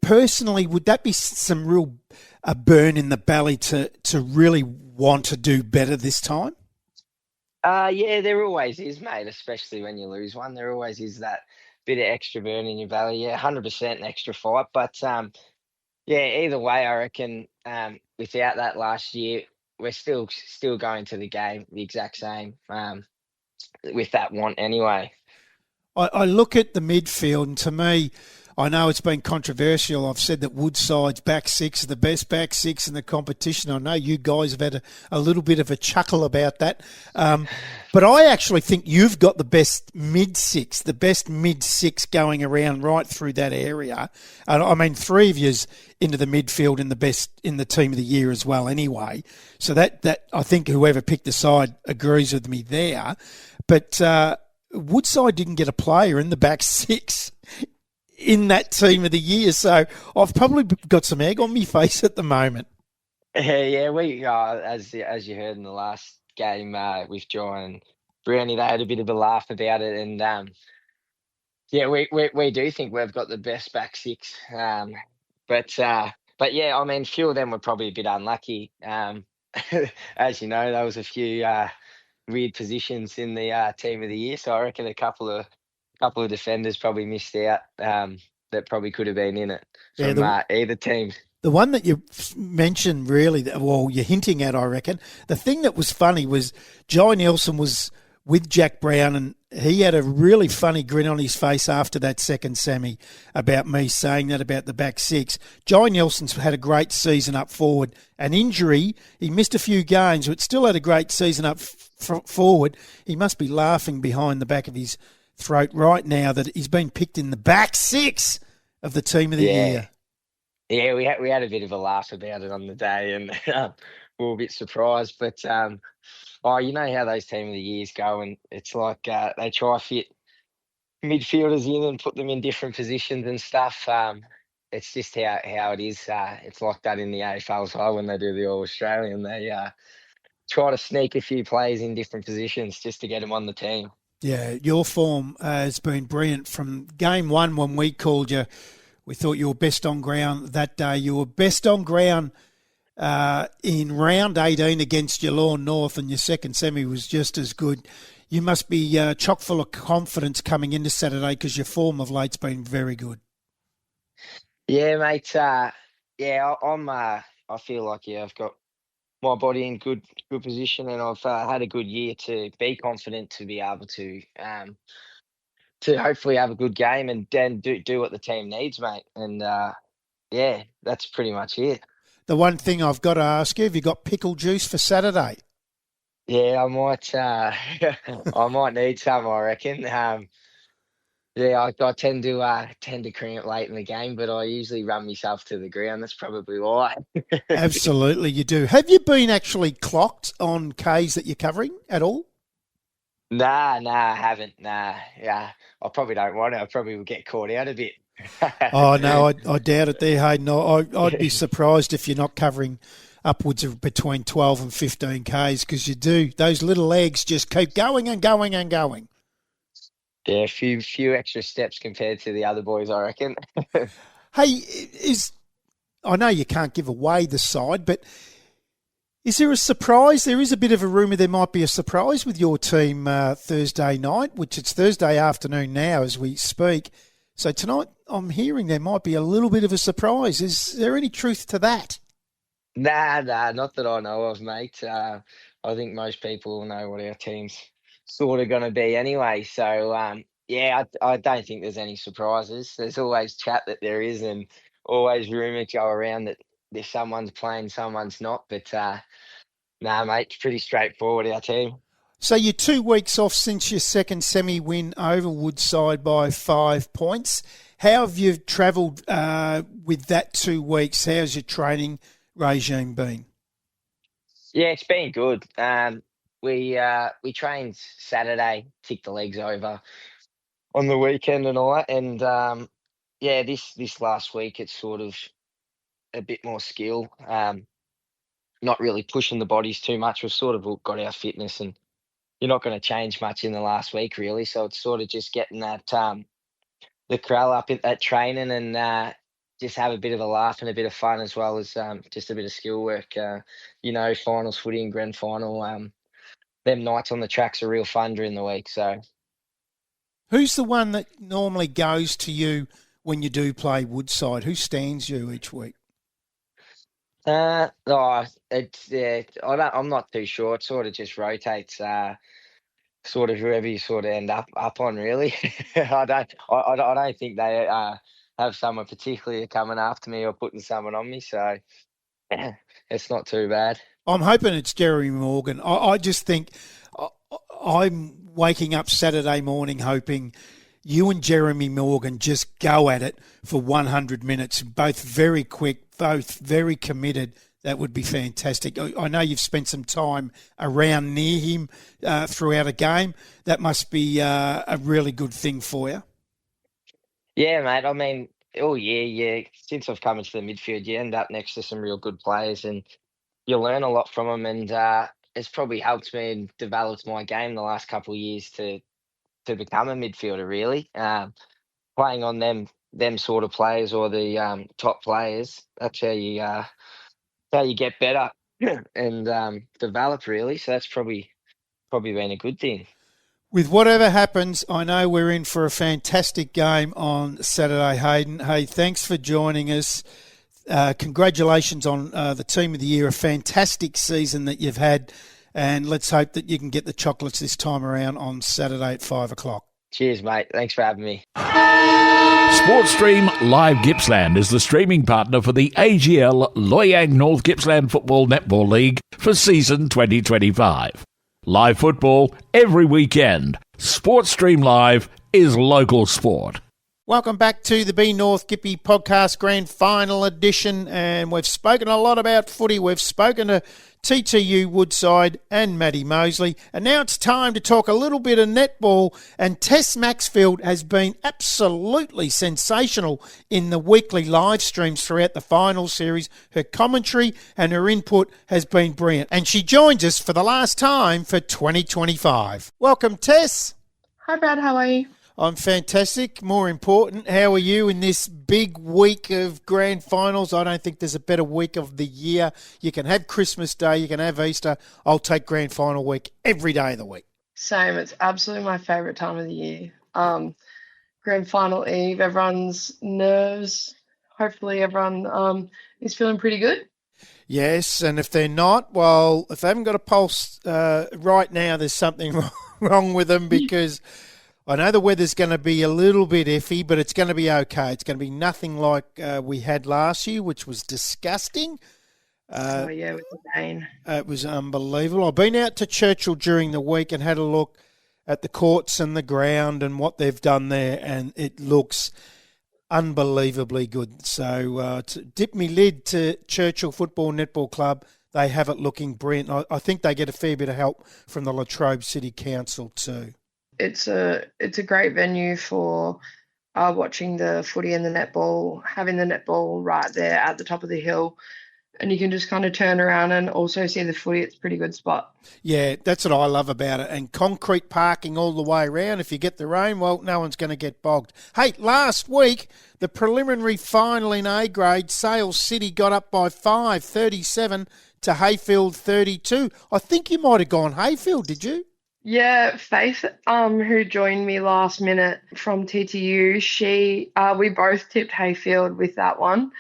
personally, would that be some real a burn in the belly to really want to do better this time? Yeah, there always is, mate, especially when you lose one. There always is that bit of extra burn in your belly. Yeah, 100% an extra fight. But, yeah, either way, I reckon without that last year, we're still going to the game the exact same with that want anyway. I look at the midfield, and to me, I know it's been controversial. I've said that Woodside's back six are the best back six in the competition. I know you guys have had a little bit of a chuckle about that. But I actually think you've got the best mid six going around right through that area. And I mean, 3 of yous into the midfield in the team of the year as well anyway. So that I think whoever picked the side agrees with me there. But Woodside didn't get a player in the back six in that team of the year, so I've probably got some egg on me face at the moment. Yeah, we as you heard in the last game with John and Brownie, they had a bit of a laugh about it, and yeah, we do think we've got the best back six, but yeah, I mean, few of them were probably a bit unlucky. As you know, there was a few weird positions in the team of the year, so I reckon a couple of defenders probably missed out that probably could have been in it from either team. The one that you mentioned, really, well, you're hinting at, I reckon. The thing that was funny was Jai Nelson was with Jack Brown, and he had a really funny grin on his face after that second semi about me saying that about the back six. Jai Nelson's had a great season up forward. An injury, he missed a few games, but still had a great season up forward. He must be laughing behind the back of his throat right now that he's been picked in the back six of the team of the year. Yeah, we had a bit of a laugh about it on the day, and we were a bit surprised. But you know how those team of the years go, and it's like they try to fit midfielders in and put them in different positions and stuff. It's just how it is. It's like that in the AFL as well when they do the All Australian. They try to sneak a few players in different positions just to get them on the team. Yeah, your form has been brilliant from game one when we called you. We thought you were best on ground that day. You were best on ground in round 18 against Geelong North, and your second semi was just as good. You must be chock full of confidence coming into Saturday because your form of late's been very good. Yeah, mate. I'm. I feel like I've got my body in good position, and I've had a good year to be confident to be able to hopefully have a good game and then do what the team needs, mate. And that's pretty much it. The one thing I've got to ask you, have you got pickle juice for Saturday? Yeah, I might. I might need some, I reckon. I tend to cramp late in the game, but I usually run myself to the ground. That's probably why. Absolutely, you do. Have you been actually clocked on Ks that you're covering at all? Nah, I haven't. Nah, yeah, I probably don't want to. I probably will get caught out a bit. Oh, no, I doubt it there, Haydn. I'd be surprised if you're not covering upwards of between 12 and 15 Ks because you do. Those little legs just keep going and going and going. Yeah, a few extra steps compared to the other boys, I reckon. Hey, I know you can't give away the side, but is there a surprise? There is a bit of a rumour there might be a surprise with your team Thursday night, which it's Thursday afternoon now as we speak. So tonight I'm hearing there might be a little bit of a surprise. Is there any truth to that? Nah, not that I know of, mate. I think most people know what our team's sort of going to be anyway. So, I don't think there's any surprises. There's always chat that there is and always rumours go around that if someone's playing, someone's not. But, mate, it's pretty straightforward, our team. So you're 2 weeks off since your second semi-win over Woodside by 5 points. How have you travelled with that 2 weeks? How's your training regime been? Yeah, it's been good. We trained Saturday, ticked the legs over on the weekend and all that. And, this last week it's sort of a bit more skill, not really pushing the bodies too much. We've sort of got our fitness and you're not going to change much in the last week, really. So it's sort of just getting that the corral up at training and just have a bit of a laugh and a bit of fun as well as just a bit of skill work. Finals footy and grand final, them nights on the tracks are real fun during the week. So, who's the one that normally goes to you when you do play Woodside? Who stands you each week? I'm not too sure. It sort of just rotates. Sort of whoever you sort of end up on, really. I don't think they have someone particularly coming after me or putting someone on me, so it's not too bad. I'm hoping it's Jeremy Morgan. I just think I'm waking up Saturday morning hoping you and Jeremy Morgan just go at it for 100 minutes, both very quick, both very committed. That would be fantastic. I know you've spent some time around near him throughout a game. That must be a really good thing for you. Yeah, mate. I mean, since I've come into the midfield, you end up next to some real good players and you learn a lot from them. And it's probably helped me and developed my game the last couple of years to become a midfielder, really. Playing on them sort of players or the top players, that's how you get better and develop, really. So that's probably been a good thing. With whatever happens, I know we're in for a fantastic game on Saturday, Haydn. Hey, thanks for joining us. Congratulations on the Team of the Year, a fantastic season that you've had. And let's hope that you can get the chocolates this time around on Saturday at 5 o'clock. Cheers, mate. Thanks for having me. Sportstream Live Gippsland is the streaming partner for the AGL Loyang North Gippsland Football Netball League for season 2025. Live football every weekend. Sportstream Live is local sport. Welcome back to the Be North Gippy podcast grand final edition, and we've spoken a lot about footy. We've spoken to TTU Woodside and Maddie Mosley, and now it's time to talk a little bit of netball, and Tess Maxfield has been absolutely sensational in the weekly live streams throughout the final series. Her commentary and her input has been brilliant, and she joins us for the last time for 2025. Welcome, Tess. Hi, Brad. How are you? I'm fantastic. More important, how are you in this big week of grand finals? I don't think there's a better week of the year. You can have Christmas Day, you can have Easter. I'll take grand final week every day of the week. Same. It's absolutely my favourite time of the year. Grand final eve, everyone's nerves. Hopefully everyone is feeling pretty good. Yes, and if they're not, well, if they haven't got a pulse right now, there's something wrong with them, because I know the weather's going to be a little bit iffy, but it's going to be okay. It's going to be nothing like we had last year, which was disgusting. With the rain. It was unbelievable. I've been out to Churchill during the week and had a look at the courts and the ground and what they've done there, and it looks unbelievably good. So to dip me lid to Churchill Football Netball Club, they have it looking brilliant. I think they get a fair bit of help from the Latrobe City Council too. It's a great venue for watching the footy and the netball, having the netball right there at the top of the hill, and you can just kind of turn around and also see the footy. It's a pretty good spot. Yeah, that's what I love about it. And concrete parking all the way around. If you get the rain, well, no one's going to get bogged. Hey, last week, the preliminary final in A grade, Sales City got up by 5, 37 to Hayfield 32. I think you might have gone Hayfield, did you? Yeah, Faith, who joined me last minute from TTU, we both tipped Hayfield with that one.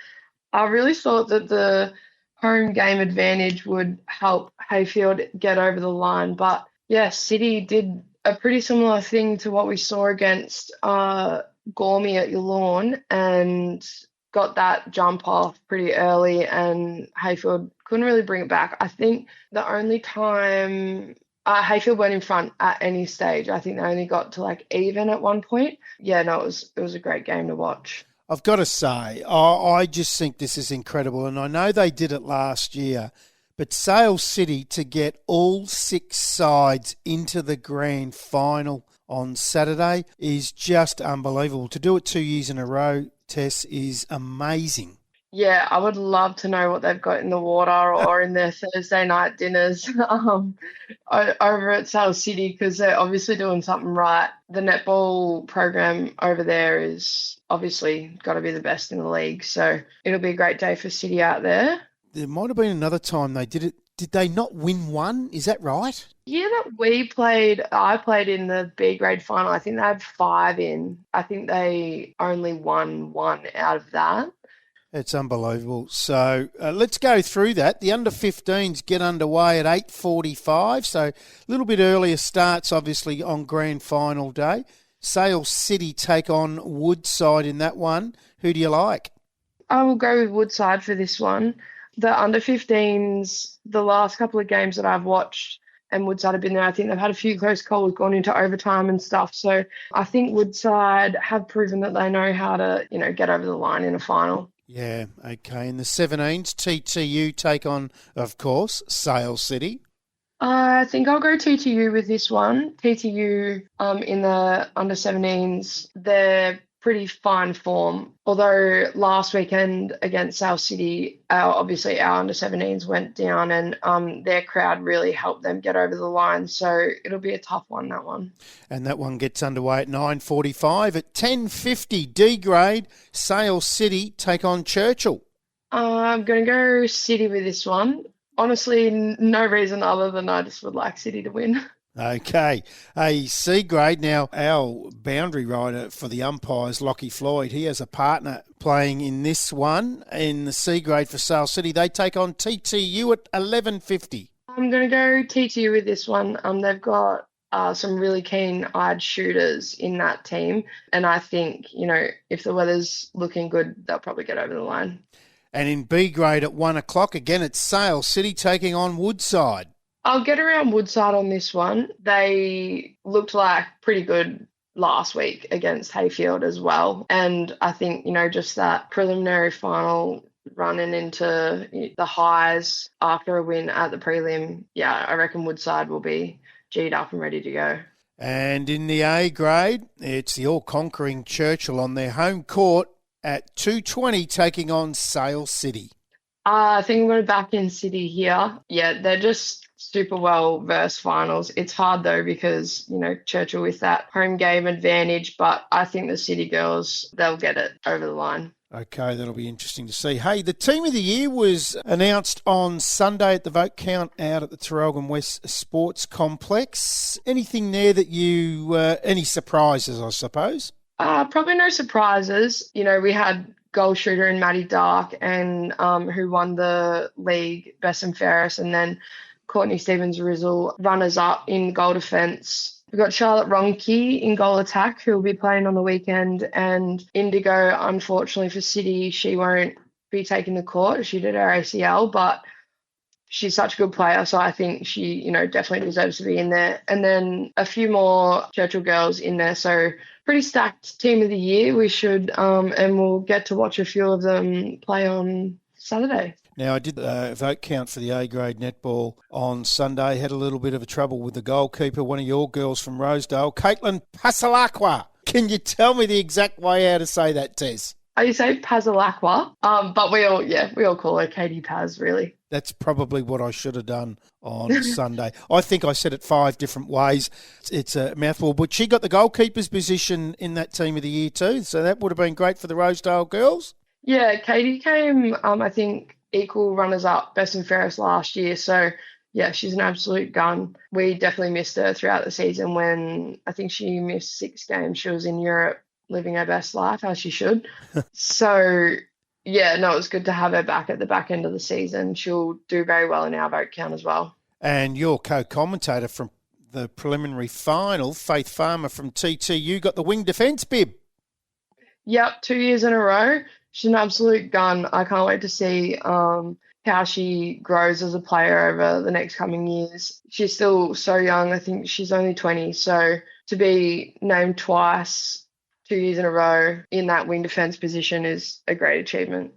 I really thought that the home game advantage would help Hayfield get over the line, but yeah, City did a pretty similar thing to what we saw against Gormy at your lawn, and got that jump off pretty early, and Hayfield couldn't really bring it back. I think the only time Hayfield went in front at any stage, I think they only got to like even at one point. Yeah, no, it was a great game to watch. I've got to say, I just think this is incredible, and I know they did it last year, but Sales City to get all 6 sides into the grand final on Saturday is just unbelievable. To do it 2 years in a row, Tess, is amazing. Yeah, I would love to know what they've got in the water or in their Thursday night dinners over at Sales City, because they're obviously doing something right. The netball program over there is obviously got to be the best in the league, so it'll be a great day for City out there. There might have been another time they did it. Did they not win one? Is that right? Yeah, I played in the B grade final. I think they had 5 in. I think they only won 1 out of that. It's unbelievable. So let's go through that. The under-15s get underway at 8:45, so a little bit earlier starts, obviously, on grand final day. Sales City take on Woodside in that one. Who do you like? I will go with Woodside for this one. The under-15s, the last couple of games that I've watched, and Woodside have been there, I think they've had a few close calls, gone into overtime and stuff. So I think Woodside have proven that they know how to, get over the line in a final. Yeah, okay. In the 17s, TTU take on, of course, Sales City. I think I'll go TTU with this one. TTU in the under-17s, they're pretty fine form. Although last weekend against South City, obviously our under-17s went down, and their crowd really helped them get over the line. So it'll be a tough one, that one. And that one gets underway at 9:45. At 10:50, D grade, Sales City take on Churchill. I'm going to go City with this one. Honestly, no reason other than I just would like City to win. Okay. A C grade. Now, our boundary rider for the umpires, Lockie Floyd, he has a partner playing in this one in the C grade for Sale City. They take on TTU at 11:50. I'm going to go TTU with this one. They've got some really keen-eyed shooters in that team. And I think, if the weather's looking good, they'll probably get over the line. And in B grade at 1 o'clock, again, it's Sale City taking on Woodside. I'll get around Woodside on this one. They looked like pretty good last week against Hayfield as well. And I think, just that preliminary final running into the highs after a win at the prelim, I reckon Woodside will be G'd up and ready to go. And in the A grade, it's the all-conquering Churchill on their home court at 2:20 taking on Sale City. I think I'm going to back in City here. Yeah, they're just super well-versed finals. It's hard, though, because, Churchill with that home game advantage, but I think the City girls, they'll get it over the line. Okay, that'll be interesting to see. Hey, the team of the year was announced on Sunday at the vote count out at the Traralgon West Sports Complex. Anything there that any surprises, I suppose? Probably no surprises. We had goal shooter in Maddie Dark and who won the league best and fairest, and then Courtney Stevens-Rizzle runners up in goal defence. We've got Charlotte Ronke in goal attack, who will be playing on the weekend, and Indigo, unfortunately for City, she won't be taking the court. She did her ACL, but she's such a good player, so I think she, definitely deserves to be in there. And then a few more Churchill girls in there, so pretty stacked team of the year. We should, and we'll get to watch a few of them play on Saturday. Now, I did the vote count for the A-grade netball on Sunday. Had a little bit of a trouble with the goalkeeper, one of your girls from Rosedale, Caitlin Pasalakwa. Can you tell me the exact way how to say that, Tess? You say Pasalakwa, but we all call her Katie Paz, really. That's probably what I should have done on Sunday. I think I said it 5 different ways. It's a mouthful. But she got the goalkeeper's position in that team of the year too, so that would have been great for the Rosedale girls. Yeah, Katie came, I think, equal runners-up, best and fairest last year. So, yeah, she's an absolute gun. We definitely missed her throughout the season when I think she missed 6 games. She was in Europe living her best life, as she should. So, yeah, no, it was good to have her back at the back end of the season. She'll do very well in our vote count as well. And your co-commentator from the preliminary final, Faith Farmer from TTU, got the wing defence bib. Yep, 2 years in a row. She's an absolute gun. I can't wait to see how she grows as a player over the next coming years. She's still so young. I think she's only 20. So to be named twice, 2 years in a row in that wing defence position is a great achievement.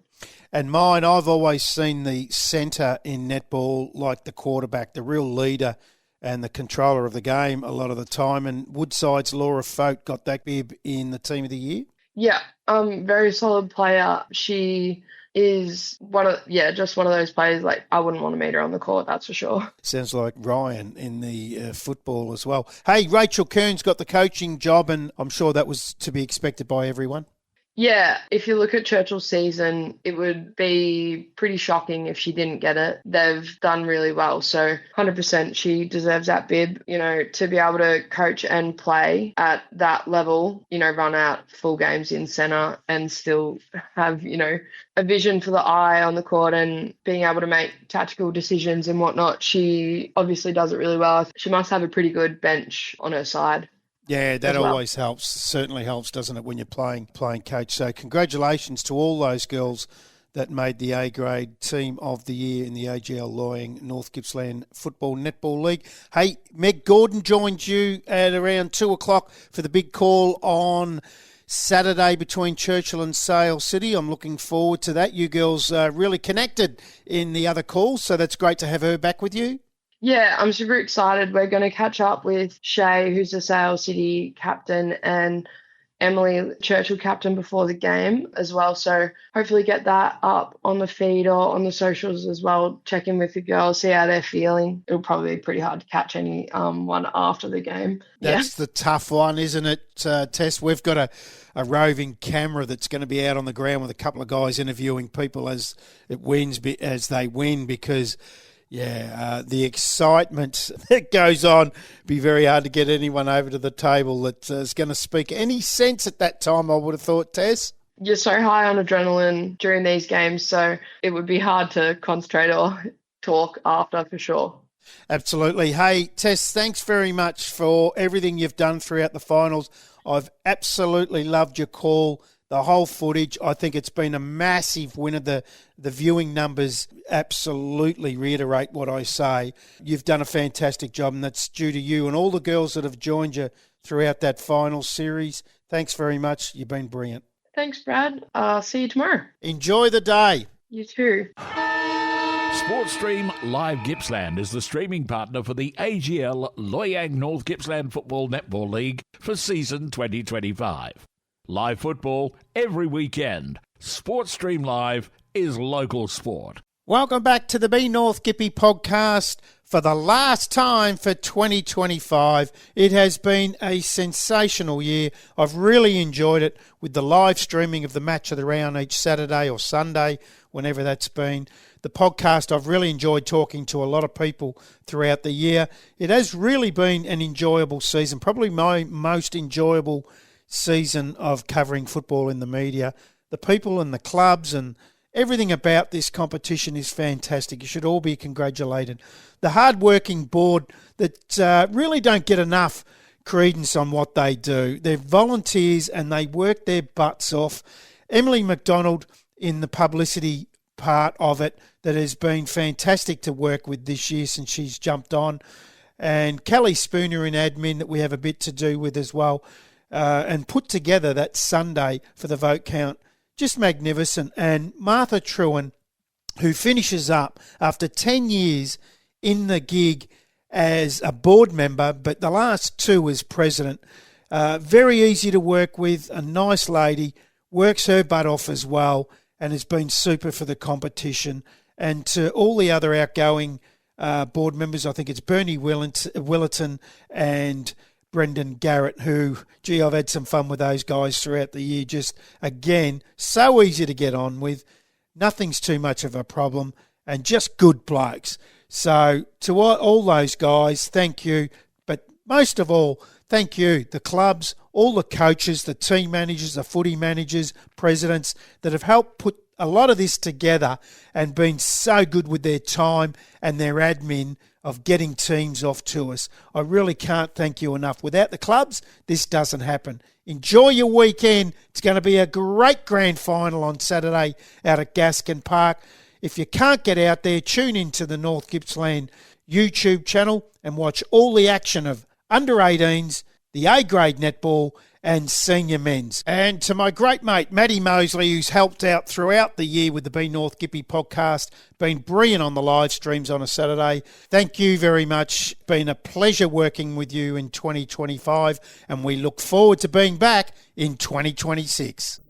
And mine, I've always seen the centre in netball like the quarterback, the real leader and the controller of the game a lot of the time. And Woodside's Laura Folk got that bib in the team of the year. Yeah, very solid player. She is just one of those players, like, I wouldn't want to meet her on the court, that's for sure. Sounds like Ryan in the football as well. Hey, Rachel Kearns got the coaching job, and I'm sure that was to be expected by everyone. Yeah, if you look at Churchill's season, it would be pretty shocking if she didn't get it. They've done really well, so 100% she deserves that bib. To be able to coach and play at that level, run out full games in centre and still have, a vision for the eye on the court and being able to make tactical decisions and whatnot. She obviously does it really well. She must have a pretty good bench on her side. Yeah, that always helps. Certainly helps, doesn't it, when you're playing coach. So congratulations to all those girls that made the A-grade team of the year in the AGL Loyang North Gippsland Football Netball League. Hey, Meg Gordon joined you at around 2 o'clock for the big call on Saturday between Churchill and Sale City. I'm looking forward to that. You girls are really connected in the other calls, so that's great to have her back with you. Yeah, I'm super excited. We're going to catch up with Shay, who's the Sale City captain, and Emily, Churchill captain, before the game as well. So hopefully get that up on the feed or on the socials as well. Check in with the girls, see how they're feeling. It'll probably be pretty hard to catch any one after the game. That's the tough one, isn't it, Tess? We've got a roving camera that's going to be out on the ground with a couple of guys interviewing people as they win, because the excitement that goes on, be very hard to get anyone over to the table that is going to speak any sense at that time, I would have thought, Tess. You're so high on adrenaline during these games, so it would be hard to concentrate or talk after, for sure. Absolutely. Hey, Tess, thanks very much for everything you've done throughout the finals. I've absolutely loved your call, the whole footage. I think it's been a massive winner. The viewing numbers absolutely reiterate what I say. You've done a fantastic job, and that's due to you and all the girls that have joined you throughout that final series. Thanks very much. You've been brilliant. Thanks, Brad. See you tomorrow. Enjoy the day. You too. Sportstream Live Gippsland is the streaming partner for the AGL Loyang North Gippsland Football Netball League for season 2025. Live football every weekend. Sportstream Live is local sport. Welcome back to the Be North Gippy podcast for the last time for 2025. It has been a sensational year. I've really enjoyed it with the live streaming of the match of the round each Saturday or Sunday, whenever that's been. The podcast, I've really enjoyed talking to a lot of people throughout the year. It has really been an enjoyable season, probably my most enjoyable season of covering football in the media. The people and the clubs and everything about this competition is fantastic. You should all be congratulated. The hard-working board that really don't get enough credence on what they do. They're volunteers and they work their butts off. Emily McDonald in the publicity part of it that has been fantastic to work with this year since she's jumped on. And Kelly Spooner in admin that we have a bit to do with as well. And put together that Sunday for the vote count. Just magnificent. And Martha Truen, who finishes up after 10 years in the gig as a board member, but the last 2 as president. Very easy to work with, a nice lady, works her butt off as well, and has been super for the competition. And to all the other outgoing board members, I think it's Bernie Willaton and Brendan Garrett, who, gee, I've had some fun with those guys throughout the year. Just, again, so easy to get on with. Nothing's too much of a problem, and just good blokes. So to all those guys, thank you. But most of all, thank you, the clubs, all the coaches, the team managers, the footy managers, presidents that have helped put a lot of this together and been so good with their time and their admin of getting teams off to us. I really can't thank you enough. Without the clubs, this doesn't happen. Enjoy your weekend. It's going to be a great grand final on Saturday out at Gaskin Park. If you can't get out there, tune into the North Gippsland YouTube channel and watch all the action of under-18s, the A-grade netball and senior men's. And to my great mate, Matty Mosley, who's helped out throughout the year with the Be North Gippy podcast, been brilliant on the live streams on a Saturday. Thank you very much. Been a pleasure working with you in 2025, and we look forward to being back in 2026.